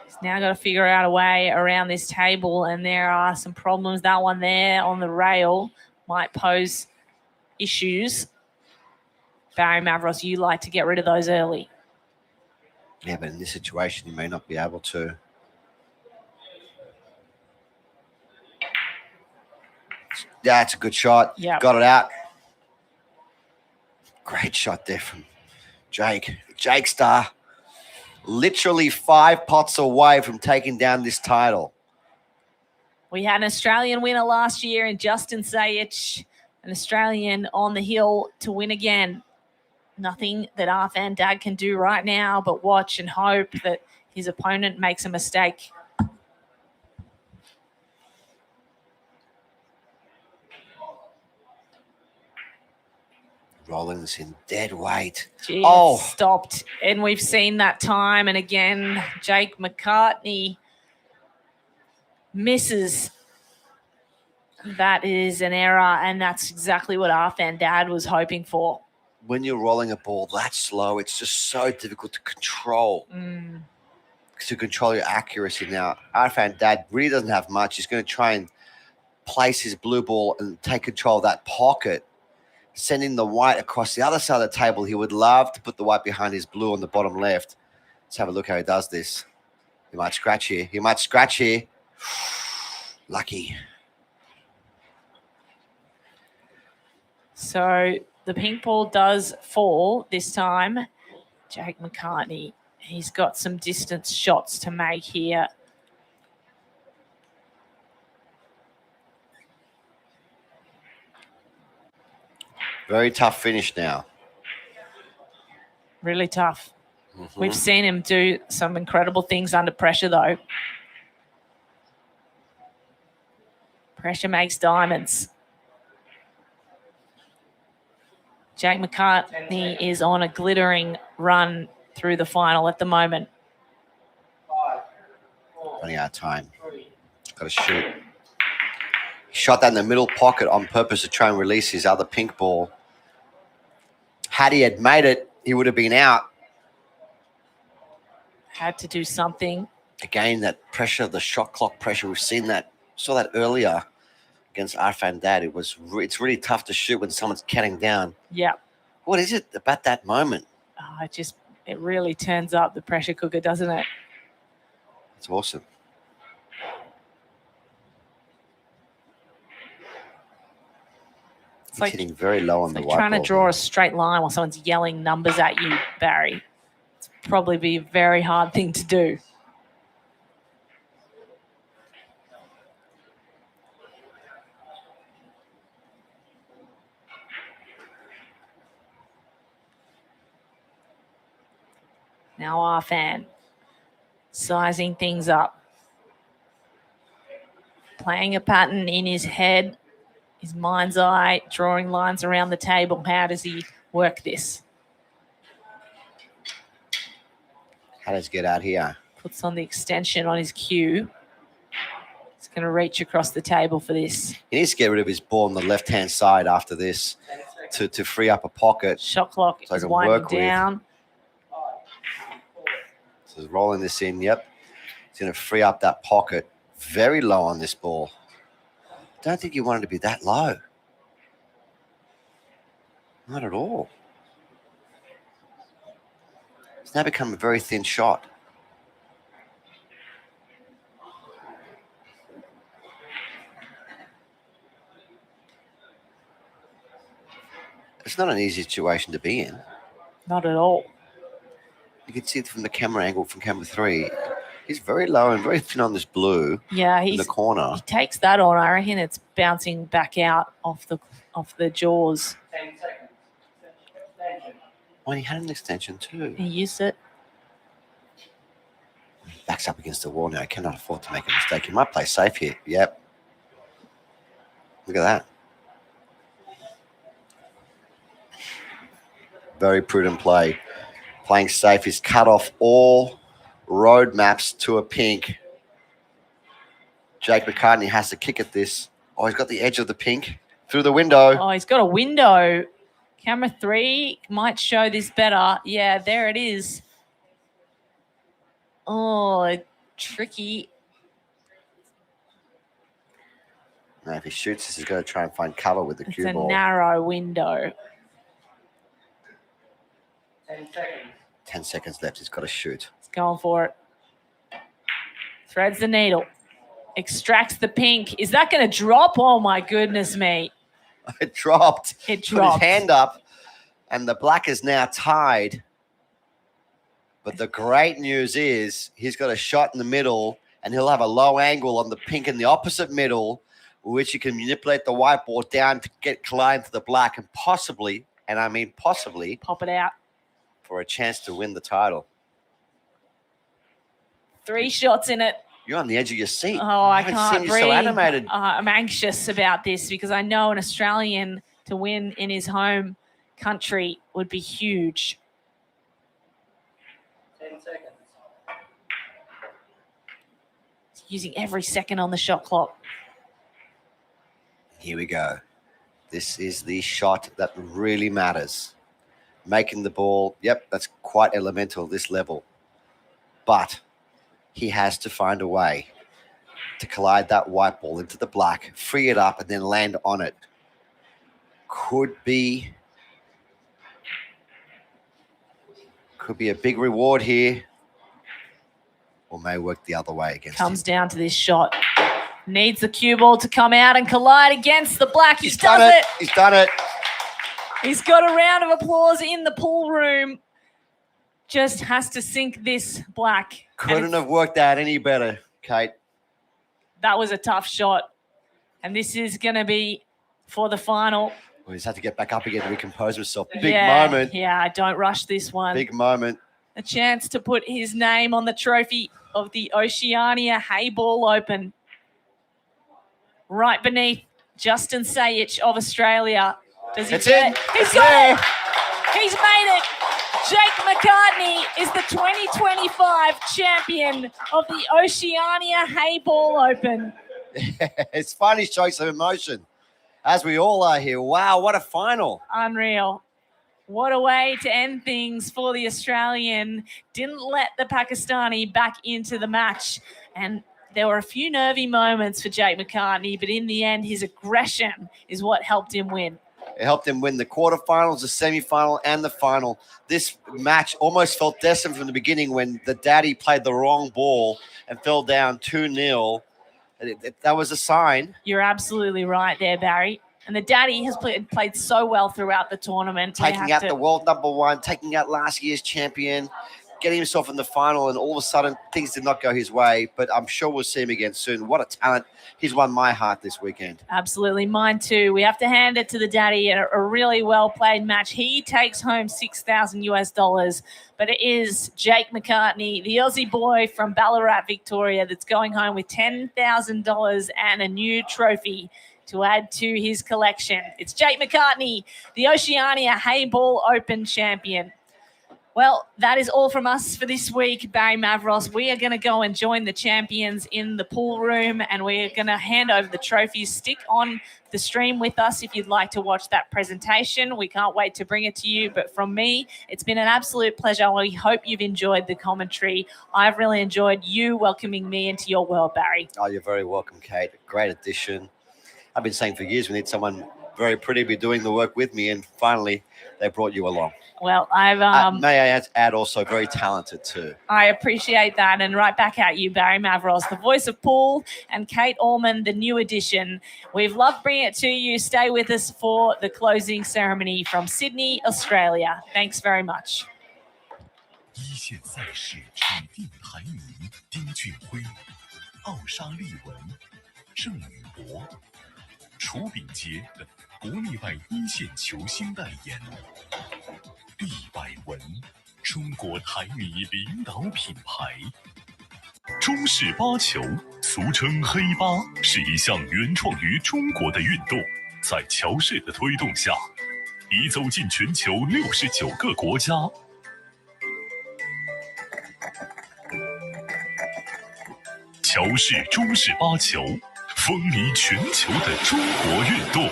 He's now got to figure out a way around this table, and there are some problems. That one there on the rail might pose issues. Barry Mavros, you like to get rid of those early. Yeah, but in this situation, you may not be able to. Yeah, it's a good shot. Yeah, got it out. Great shot there from Jake. Jake Star, literally 5 pots away from taking down this title. We had an Australian winner last year in Justin Sayich, an Australian on the hill to win again. Nothing that Arfan Dad can do right now but watch and hope that his opponent makes a mistake. Rolling this in dead weight. Gee, oh, stopped. And we've seen that time and again. Jake McCartney misses. That is an error, and that's exactly what Arfan Dad was hoping for. When you're rolling a ball that slow, it's just so difficult to control. To control your accuracy. Now, Arfan Dad really doesn't have much. He's going to try and place his blue ball and take control of that pocket, sending the white across the other side of the table. He would love to put the white behind his blue on the bottom left. Let's have a look how he does this. He might scratch here. He might scratch here. Lucky. So the pink ball does fall this time. Jake McCartney, he's got some distance shots to make here. Very tough finish now. Really tough. We've seen him do some incredible things under pressure, though. Pressure makes diamonds. Jake McCartney is on a glittering run through the final at the moment. Running out of time. Got to shoot. He shot that in the middle pocket on purpose to try and release his other pink ball. Had he had made it, he would have been out. Had to do something. Again, that pressure, the shot clock pressure, we've seen that. Saw that earlier against Arfan Dad. It's really tough to shoot when someone's counting down. Yeah. What is it about that moment? Oh, it really turns up the pressure cooker, doesn't it? It's awesome. It's like hitting very low on the white trying to ball draw now. a straight line while someone's yelling numbers at you, Barry. It's probably be a very hard thing to do. Now Arfan sizing things up. Playing a pattern in his head, his mind's eye, drawing lines around the table. How does he work this? How does he get out here? Puts on the extension on his cue. He's going to reach across the table for this. He needs to get rid of his ball on the left-hand side after this to free up a pocket. Shot clock so is can winding work down. So he's rolling this in. Yep. He's going to free up that pocket. Very low on this ball. Don't think you want it to be that low. Not at all. It's now become a very thin shot. It's not an easy situation to be in. Not at all. You can see it from the camera angle from camera 3. He's very low and very thin on this blue. Yeah, in the corner. He takes that on. I reckon it's bouncing back out off the jaws. 10 seconds. Extension. Well, he had an extension too. He used it. Backs up against the wall now. He cannot afford to make a mistake. He might play safe here. Yep. Look at that. Very prudent play. Playing safe. He's cut off all road maps to a pink. Jake McCartney has to kick at this. Oh, he's got the edge of the pink through the window. Oh, he's got a window. Camera 3 might show this better. Yeah, there it is. Oh, tricky. Now, if he shoots this, he's going to try and find cover with the cue It's a ball. narrow window. 10 seconds. 10 seconds left. He's got to shoot. He's going for it. Threads the needle. Extracts the pink. Is that going to drop? Oh, my goodness me. It dropped. It Put dropped. his hand up, and the black is now tied. But the great news is he's got a shot in the middle, and he'll have a low angle on the pink in the opposite middle, which he can manipulate the white ball down to get colliding to the black and possibly, and I mean possibly, Pop it out. for a chance to win the title. 3 shots in it. You're on the edge of your seat. Oh, I haven't can't seen you breathe. so animated. I'm anxious about this because I know an Australian to win in his home country would be huge. 10 seconds. He's using every second on the shot clock. Here we go. This is the shot that really matters. Making the ball, yep, that's quite elemental at this level. But he has to find a way to collide that white ball into the black, free it up, and then land on it. Could be a big reward here, or may work the other way against Comes him. down to this shot. Needs the cue ball to come out and collide against the black. He He's does done it. He's done it. He's got a round of applause in the pool room. Just has to sink this black. And Couldn't have worked out any better, Kate. that was a tough shot. And this is going to be for the final. Well, he's had to get back up again to recompose himself. Big Yeah, moment. Yeah, don't rush this one. Big moment. A chance to put his name on the trophy of the Oceania Heyball Open. Right beneath Justin Sayich of Australia. Does he It's get in. it? He's It's got there. it. He's made it. Jake McCartney is the 2025 champion of the Oceania Heyball Open. It's finally showing some emotion, as we all are here. Wow, what a final. Unreal. What a way to end things for the Australian. Didn't let the Pakistani back into the match. And there were a few nervy moments for Jake McCartney, but in the end, his aggression is what helped him win. It helped him win the quarterfinals, the semifinal, and the final. This match almost felt destined from the beginning when the daddy played the wrong ball and fell down 2-0. That was a sign. You're absolutely right there, Barry. And the daddy has played so well throughout the tournament. Taking out the world #1, taking out last year's champion, getting himself in the final, and all of a sudden things did not go his way. But I'm sure we'll see him again soon. What a talent. He's won my heart this weekend. Absolutely, mine too. We have to hand it to the daddy in a really well-played match. He takes home $6,000, but it is Jake McCartney, the Aussie boy from Ballarat, Victoria, that's going home with $10,000 and a new trophy to add to his collection. It's Jake McCartney, the Oceania Heyball Open champion. Well, that is all from us for this week, Barry Mavros. We are going to go and join the champions in the pool room, and we're going to hand over the trophies. Stick on the stream with us if you'd like to watch that presentation. We can't wait to bring it to you. But from me, it's been an absolute pleasure. We hope you've enjoyed the commentary. I've really enjoyed you welcoming me into your world, Barry. Oh, you're very welcome, Kate. Great addition. I've been saying for years we need someone very pretty to be doing the work with me, and finally they brought you along. Well, I've may I add also very talented too. I appreciate that. And right back at you, Barry Mavros, the voice of pool, and Kate Allman, the new addition. We've loved bringing it to you. Stay with us for the closing ceremony from Sydney, Australia. Thanks very much. 一线赛事指定台名丁俊晖、奥沙利文、郑宇博、楚秉杰等国内外一线球星代言。厉百文，中国台泥领导品牌。中式八球，俗称黑八，是一项原创于中国的运动，在乔氏的推动下，已走进全球69个国家。乔氏中式八球，风靡全球的中国运动。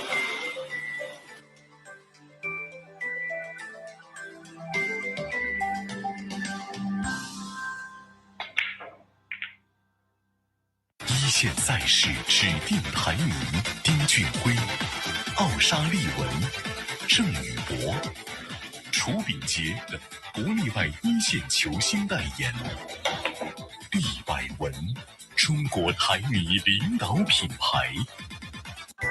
一线赛事指定台名丁俊晖、奥沙利文、郑宇博、楚秉杰等国内外一线球星代言。厉百文，中国台泥领导品牌。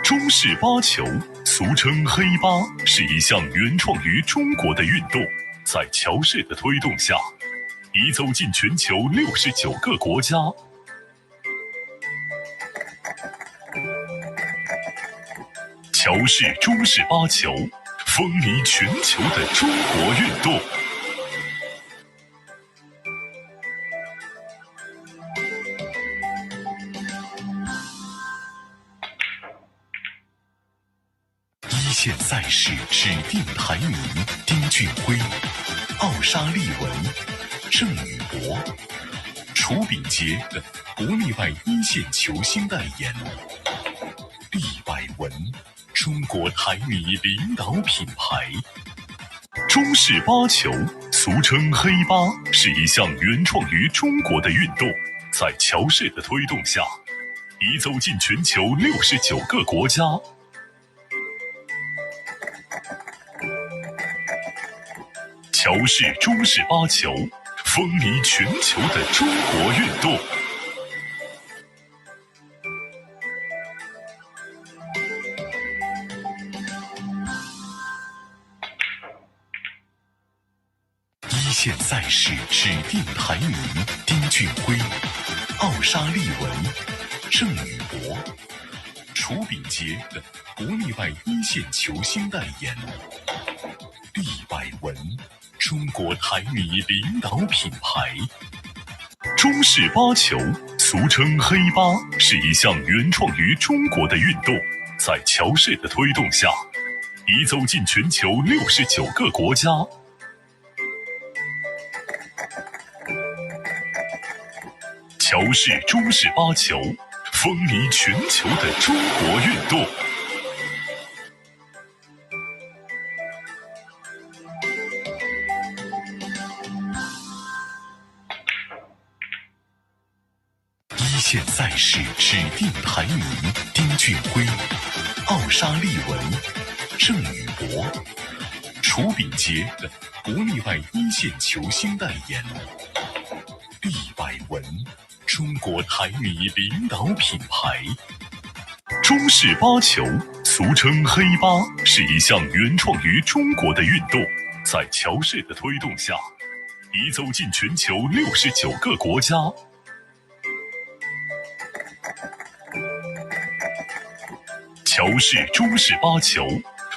中式八球，俗称黑八，是一项原创于中国的运动，在乔氏的推动下，已走进全球69个国家。乔氏中式八球，风靡全球的中国运动。一线赛事指定台名丁俊晖、奥沙利文、郑宇博、楚秉杰等国内外一线球星代言。厉百文，中国台泥领导品牌。中式八球，俗称黑八，是一项原创于中国的运动，在乔氏的推动下，已走进全球69个国家。乔氏中式八球，风靡全球的中国运动。一线赛事指定台名丁俊晖、奥沙利文、郑宇博、楚秉杰等国内外一线球星代言。厉百文，中国台泥领导品牌。中式八球，俗称黑八，是一项原创于中国的运动，在乔氏的推动下，已走进全球69个国家。乔氏中式八球，风靡全球的中国运动。一线赛事指定台名丁俊晖、奥沙利文、郑宇博、楚秉杰等国内外一线球星代言。厉百文，中国台泥领导品牌。中式八球，俗称黑八，是一项原创于中国的运动，在乔氏的推动下，已走进全球69个国家。乔氏中式八球，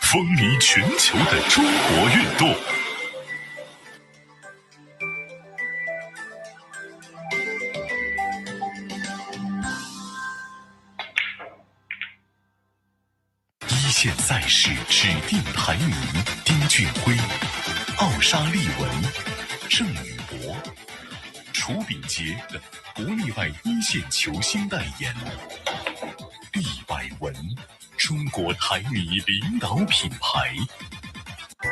风靡全球的中国运动。一线赛事指定台名丁俊晖、奥沙利文、郑宇博、楚秉杰等国内外一线球星代言。厉百文，中国台泥领导品牌。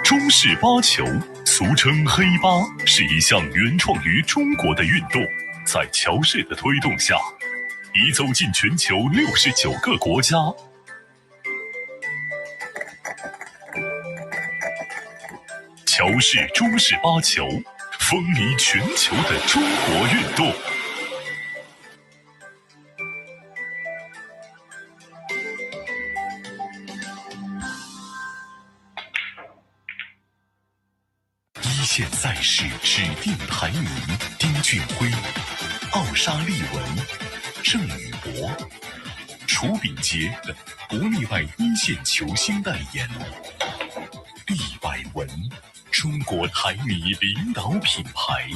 中式八球，俗称黑八，是一项原创于中国的运动，在乔氏的推动下，已走进全球69个国家。乔氏中式八球，风靡全球的中国运动。一线赛事指定排名：丁俊晖、奥沙利文、郑宇博、楚秉洁的国内外一线球星代言。厉百文，中国台泥领导品牌。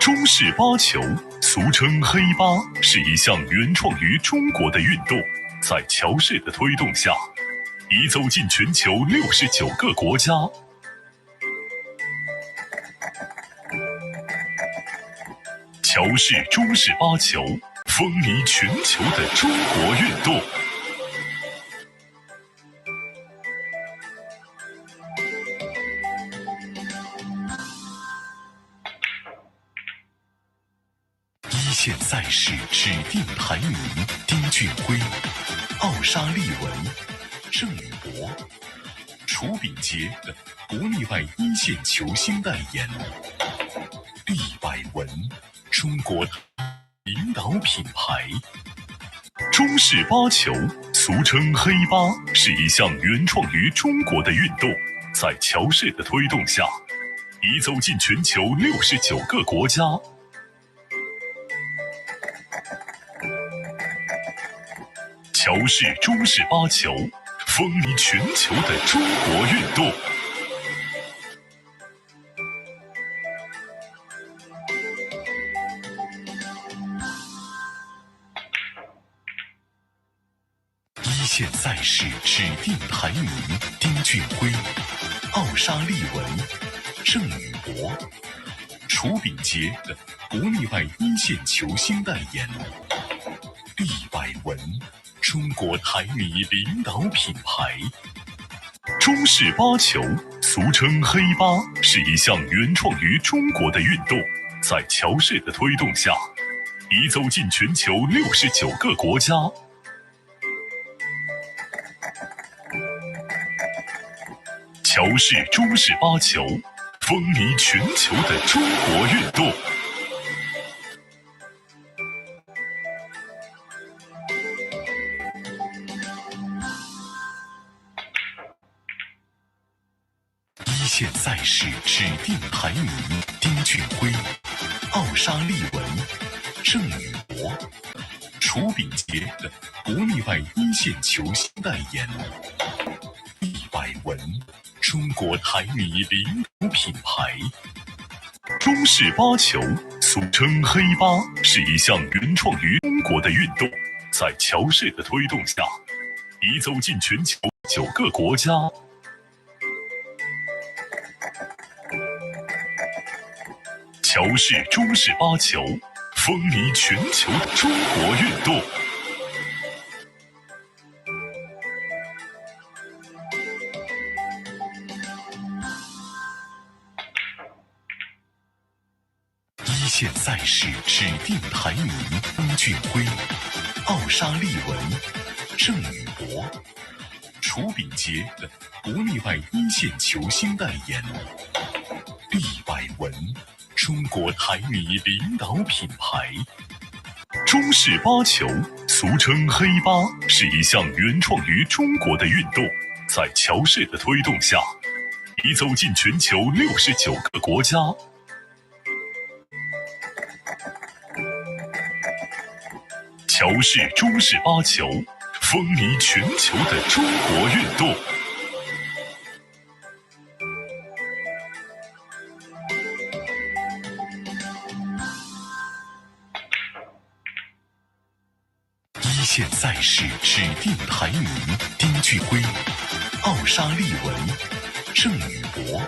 中式八球，俗称黑八，是一项原创于中国的运动，在乔氏的推动下，已走进全球69个国家。乔氏中式八球，风靡全球的中国运动。一线赛事指定排名：丁俊晖、奥沙利文、郑宇博、楚秉洁的国内外一线球星代言。厉百文，中国领导品牌。中式八球，俗称黑八，是一项原创于中国的运动，在乔氏的推动下，已走进全球69个国家。乔氏中式八球，风靡全球的中国运动。一线赛事指定排名：丁俊晖、奥沙利文、郑宇博、楚秉洁的国内外一线球星代言。厉百文，中国台泥领导品牌。中式八球，俗称黑八，是一项原创于中国的运动，在乔氏的推动下，已走进全球69个国家。乔氏中式八球，风靡全球的中国运动。一线赛事指定排名：丁俊晖、奥沙利文、郑宇博、楚秉洁的国内外一线球星代言。厉百文，中国台泥领导品牌。中式八球，俗称黑八，是一项原创于中国的运动，在乔氏的推动下，已走进全球9个国家。乔氏中式八球，风靡全球的中国运动。一线赛事指定排名：丁俊晖、奥沙利文、郑宇博、楚秉洁的国内外一线球星代言。厉百文，中国台泥领导品牌。中式八球，俗称黑八，是一项原创于中国的运动，在乔氏的推动下，已走进全球69个国家。乔氏中式八球，风靡全球的中国运动。一线赛事指定排名：丁俊晖、奥沙利文、郑宇博、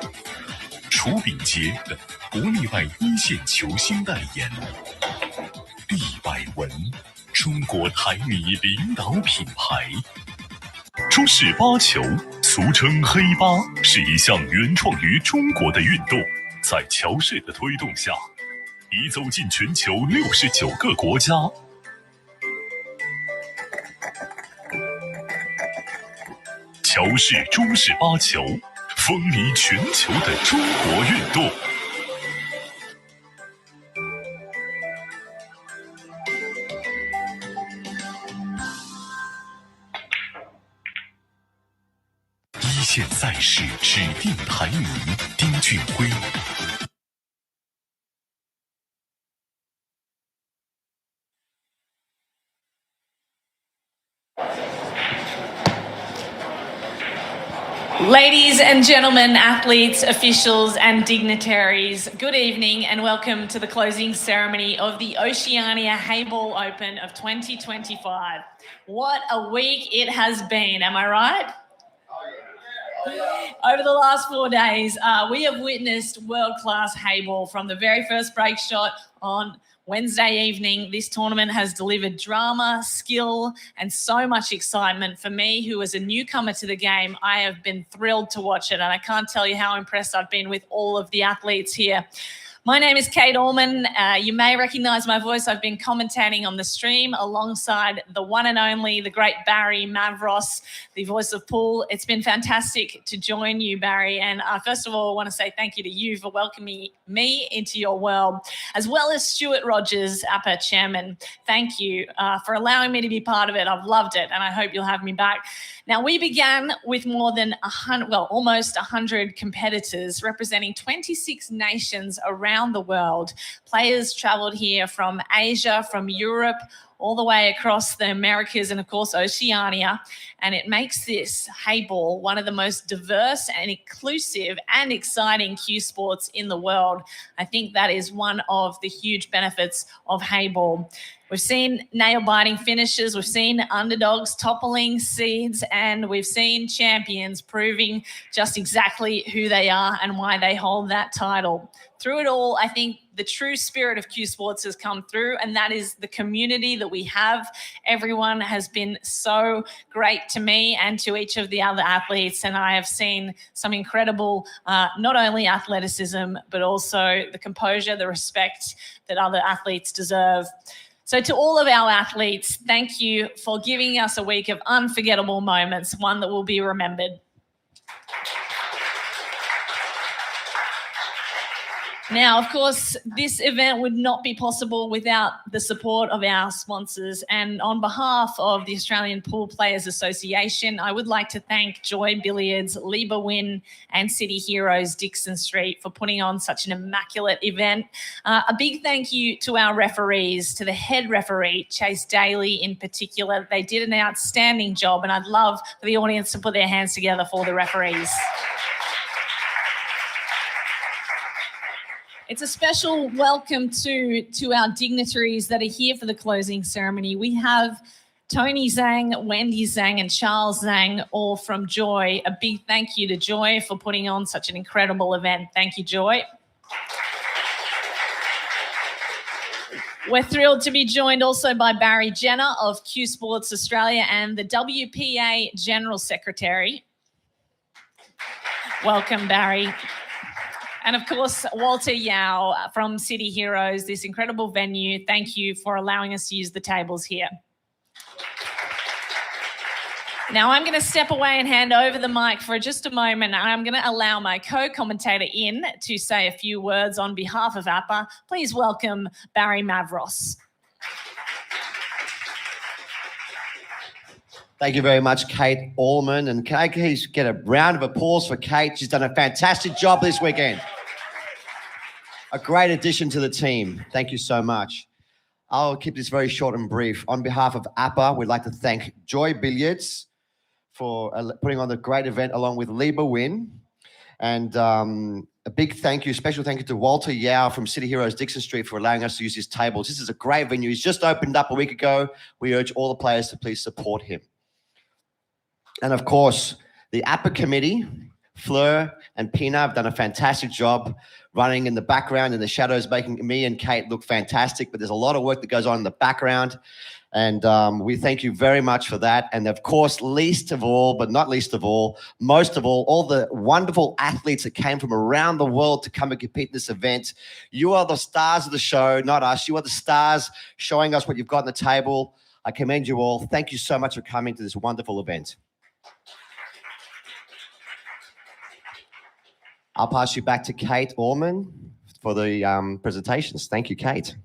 楚秉洁的国内外一线球星代言。厉百文，中国台泥领导品牌。中式八球，俗称黑八，是一项原创于中国的运动，在乔氏的推动下，已走进全球69个国家。乔氏中式八球，风靡全球的中国运动。一线赛事指定排名：丁俊晖、Ladies and gentlemen, athletes, officials and dignitaries, good evening and welcome to the closing ceremony of the Oceania Heyball Open of 2025. What a week it has been, am I right? Over the last 4 days, we have witnessed world-class Heyball from the very first break shot on Wednesday evening. This tournament has delivered drama, skill, and so much excitement. For me, who is a newcomer to the game, I have been thrilled to watch it, and I can't tell you how impressed I've been with all of the athletes here. My name is Kate Allman. You may recognise my voice. I've been commentating on the stream alongside the one and only, the great Barry Mavros, the voice of pool. It's been fantastic to join you, Barry. And first of all, I want to say thank you to you for welcoming me into your world, as well as Stuart Rogers, APA chairman. Thank you for allowing me to be part of it. I've loved it, and I hope you'll have me back. Now, we began with more than almost 100 competitors representing 26 nations around the world. Players travelled here from Asia, from Europe, all the way across the Americas and, of course, Oceania. And it makes this Heyball one of the most diverse and inclusive and exciting cue sports in the world. I think that is one of the huge benefits of Heyball. We've seen nail-biting finishes, we've seen underdogs toppling seeds, and we've seen champions proving just exactly who they are and why they hold that title. Through it all, I think the true spirit of cue sports has come through, and that is the community that we have. Everyone has been so great to me and to each of the other athletes, and I have seen some incredible, not only athleticism, but also the composure, the respect that other athletes deserve. So to all of our athletes, thank you for giving us a week of unforgettable moments, one that will be remembered. Now, of course, this event would not be possible without the support of our sponsors. And on behalf of the Australian Pool Players Association, I would like to thank Joy Billiards, Liba Win and City Heroes Dixon Street for putting on such an immaculate event. A big thank you to our referees, to the head referee, Chase Daly in particular. They did an outstanding job, and I'd love for the audience to put their hands together for the referees. It's a special welcome to our dignitaries that are here for the closing ceremony. We have Tony Zhang, Wendy Zhang and Charles Zhang, all from Joy. A big thank you to Joy for putting on such an incredible event. Thank you, Joy. We're thrilled to be joined also by Barry Jenner of Cue Sports Australia and the WPA General Secretary. Welcome, Barry. And of course, Walter Yao from City Heroes, this incredible venue. Thank you for allowing us to use the tables here. Now I'm going to step away and hand over the mic for just a moment. And I'm going to allow my co-commentator in to say a few words on behalf of APA. Please welcome Barry Mavros. Thank you very much, Kate Allman. And can I please get a round of applause for Kate? She's done a fantastic job this weekend. A great addition to the team. Thank you so much. I'll keep this very short and brief. On behalf of APA, we'd like to thank Joy Billiards for putting on the great event along with Liba Win. And a big thank you, special thank you to Walter Yao from City Heroes Dixon Street for allowing us to use his tables. This is a great venue. He's just opened up a week ago. We urge all the players to please support him. And of course, the APA committee, Fleur and Pina have done a fantastic job running in the background in the shadows, making me and Kate look fantastic. But there's a lot of work that goes on in the background. And we thank you very much for that. And of course, least of all, but not least of all, most of all the wonderful athletes that came from around the world to come and compete in this event. You are the stars of the show, not us. You are the stars showing us what you've got on the table. I commend you all. Thank you so much for coming to this wonderful event. I'll pass you back to Kate Allman for the presentations. Thank you, Kate.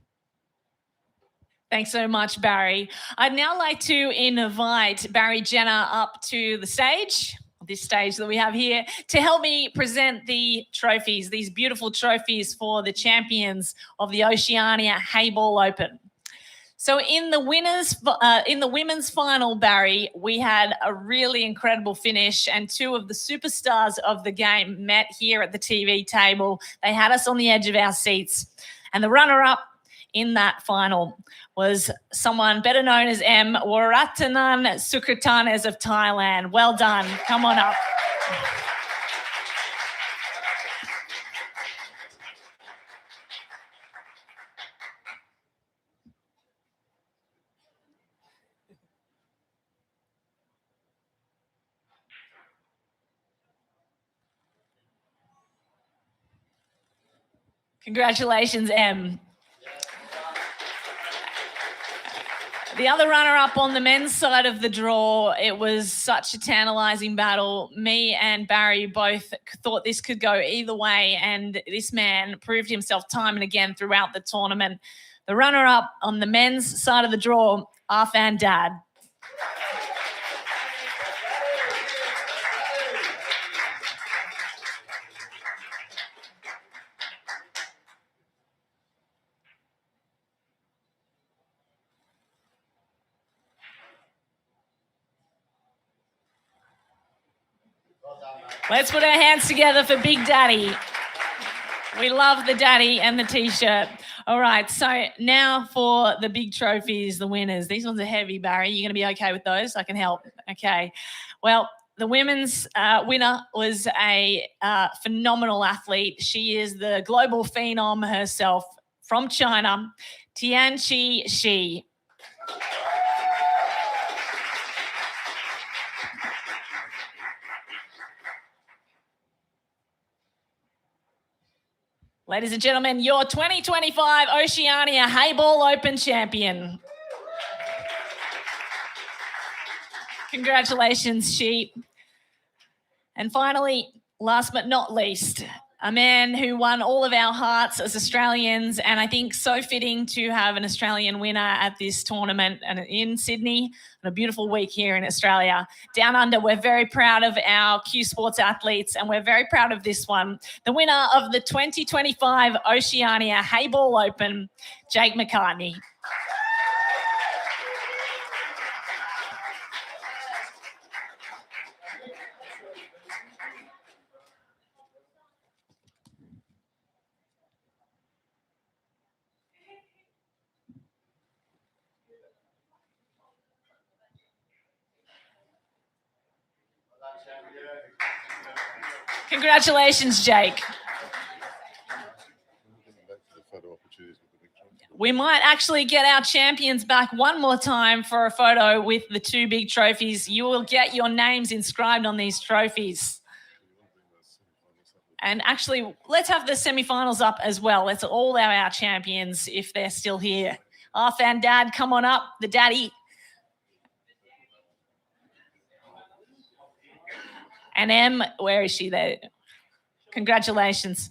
Thanks so much, Barry. I'd now like to invite Barry Jenner up to the stage, this stage that we have here, to help me present the trophies, these beautiful trophies for the champions of the Oceania Heyball Open. So in the women's final, Barry, we had a really incredible finish, and two of the superstars of the game met here at the TV table. They had us on the edge of our seats, and the runner-up in that final was someone better known as M. Waratanan Sukratanes of Thailand. Well done. Come on up. Congratulations, M. The other runner-up on the men's side of the draw, it was such a tantalising battle. Me and Barry both thought this could go either way, and this man proved himself time and again throughout the tournament. The runner-up on the men's side of the draw, Arfan Dad. Let's put our hands together for Big Daddy. We love the daddy and the T-shirt. All right, so now for the big trophies, the winners. These ones are heavy, Barry. You're going to be okay with those? I can help. Okay. Well, the women's winner was a phenomenal athlete. She is the global phenom herself from China, Tianqi Shi. Ladies and gentlemen, your 2025 Oceania Heyball Open champion. Congratulations, She. And finally, last but not least, a man who won all of our hearts as Australians, and I think so fitting to have an Australian winner at this tournament and in Sydney, and a beautiful week here in Australia. Down under, we're very proud of our Q Sports athletes, and we're very proud of this one. The winner of the 2025 Oceania Heyball Open, Jake McCartney. Congratulations, Jake. We might actually get our champions back one more time for a photo with the two big trophies. You will get your names inscribed on these trophies. And actually, let's have the semi-finals up as well. Let's all our champions if they're still here. Arfan Dad, come on up, the daddy. And M, where is she there? Congratulations.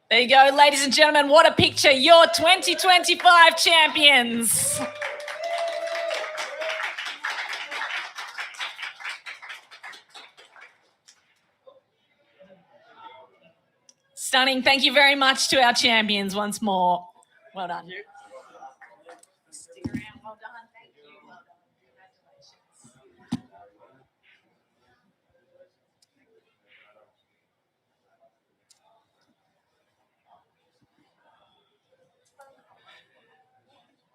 There you go, ladies and gentlemen. What a picture. Your 2025 champions. Stunning. Thank you very much to our champions once more. Well done. Stick around. Well done. Thank you. Well done. Congratulations.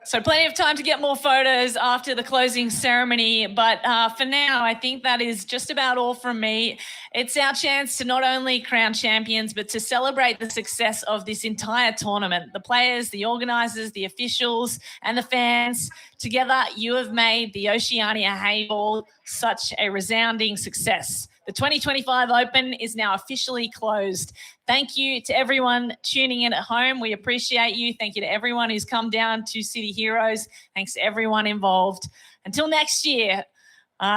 So plenty of time to get more photos after the closing ceremony. But for now, I think that is just about all from me. It's our chance to not only crown champions, but to celebrate the success of this entire tournament. The players, the organisers, the officials, and the fans. Together, you have made the Oceania Heyball such a resounding success. The 2025 Open is now officially closed. Thank you to everyone tuning in at home. We appreciate you. Thank you to everyone who's come down to City Heroes. Thanks to everyone involved. Until next year,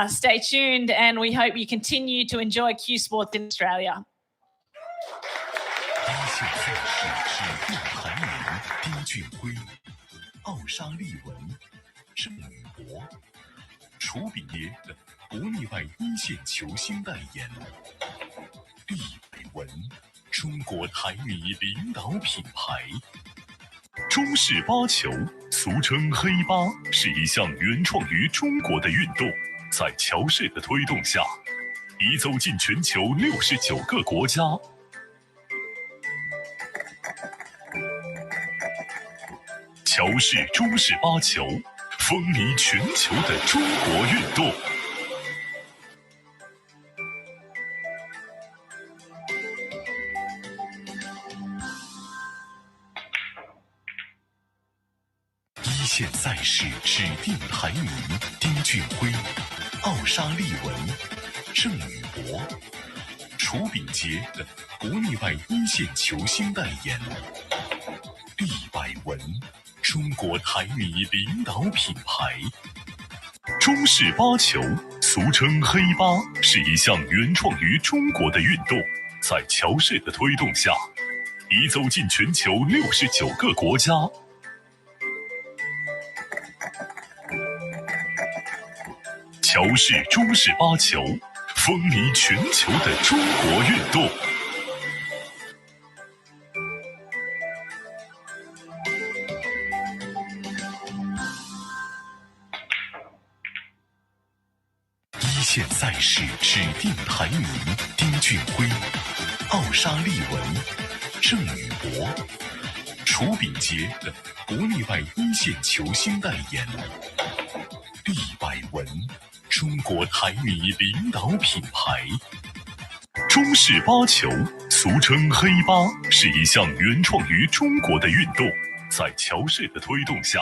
stay tuned, and we hope you continue to enjoy Q Sports in Australia. 沙利文、郑宇博、楚炳杰等国内外一线球星代言。厉百文，中国台泥领导品牌。中式八球，俗称黑八，是一项原创于中国的运动，在乔氏的推动下，已走进全球69个国家。乔氏中式八球，风靡全球的中国运动。一线赛事指定排名：丁俊晖、奥沙利文、郑宇博、楚炳杰等国内外一线球星代言。厉百文，中国台泥领导品牌。中式八球，俗称黑八，是一项原创于中国的运动，在乔氏的推动下，已走进全球69个国家。乔氏中式八球，风靡全球的中国运动。一线赛事指定排名：丁俊晖、奥沙利文、郑宇博、楚炳杰等国内外一线球星代言。厉百文，中国台泥领导品牌。中式八球，俗称黑八，是一项原创于中国的运动，在乔氏的推动下，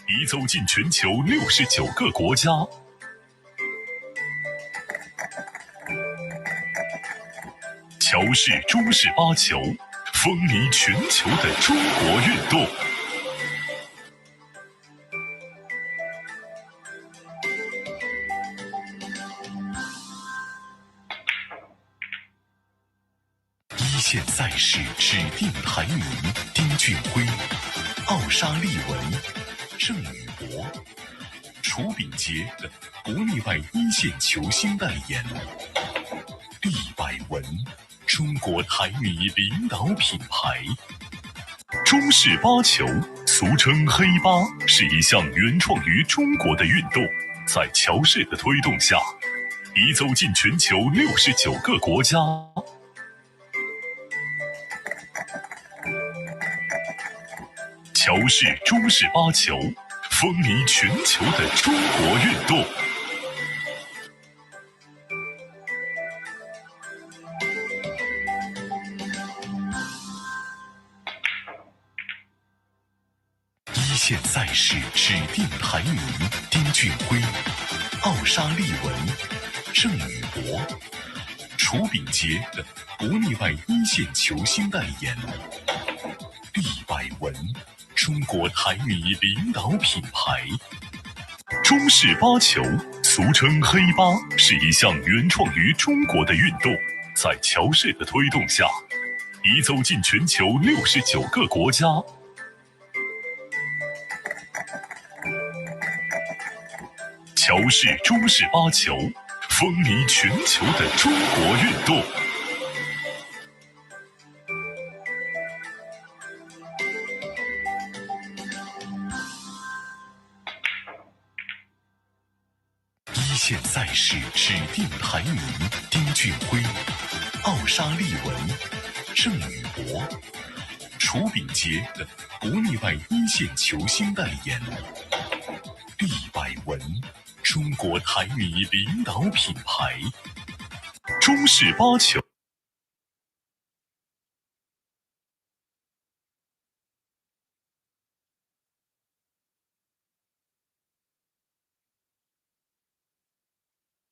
已走进全球69个国家。乔氏中式八球，风靡全球的中国运动。一线赛事指定排名：丁俊晖、奥沙利文、郑宇博、楚炳杰等国内外一线球星代言。厉百文，中国台泥领导品牌。中式八球，俗称黑八，是一项原创于中国的运动，在乔氏的推动下，已走进全球69个国家。乔氏中式八球，风靡全球的中国运动。一线赛事指定排名：丁俊晖、奥沙利文、郑宇博、楚炳杰等国内外一线球星代言。厉百文，中国台泥领导品牌。中式八球，俗称黑八，是一项原创于中国的运动，在乔氏的推动下，已走进全球69个国家。乔氏中式八球，风靡全球的中国运动。一线赛事指定排名：丁俊晖、奥沙利文、郑宇博、楚炳杰等国内外一线球星代言。厉百文，中国台泥领导品牌。中式八球，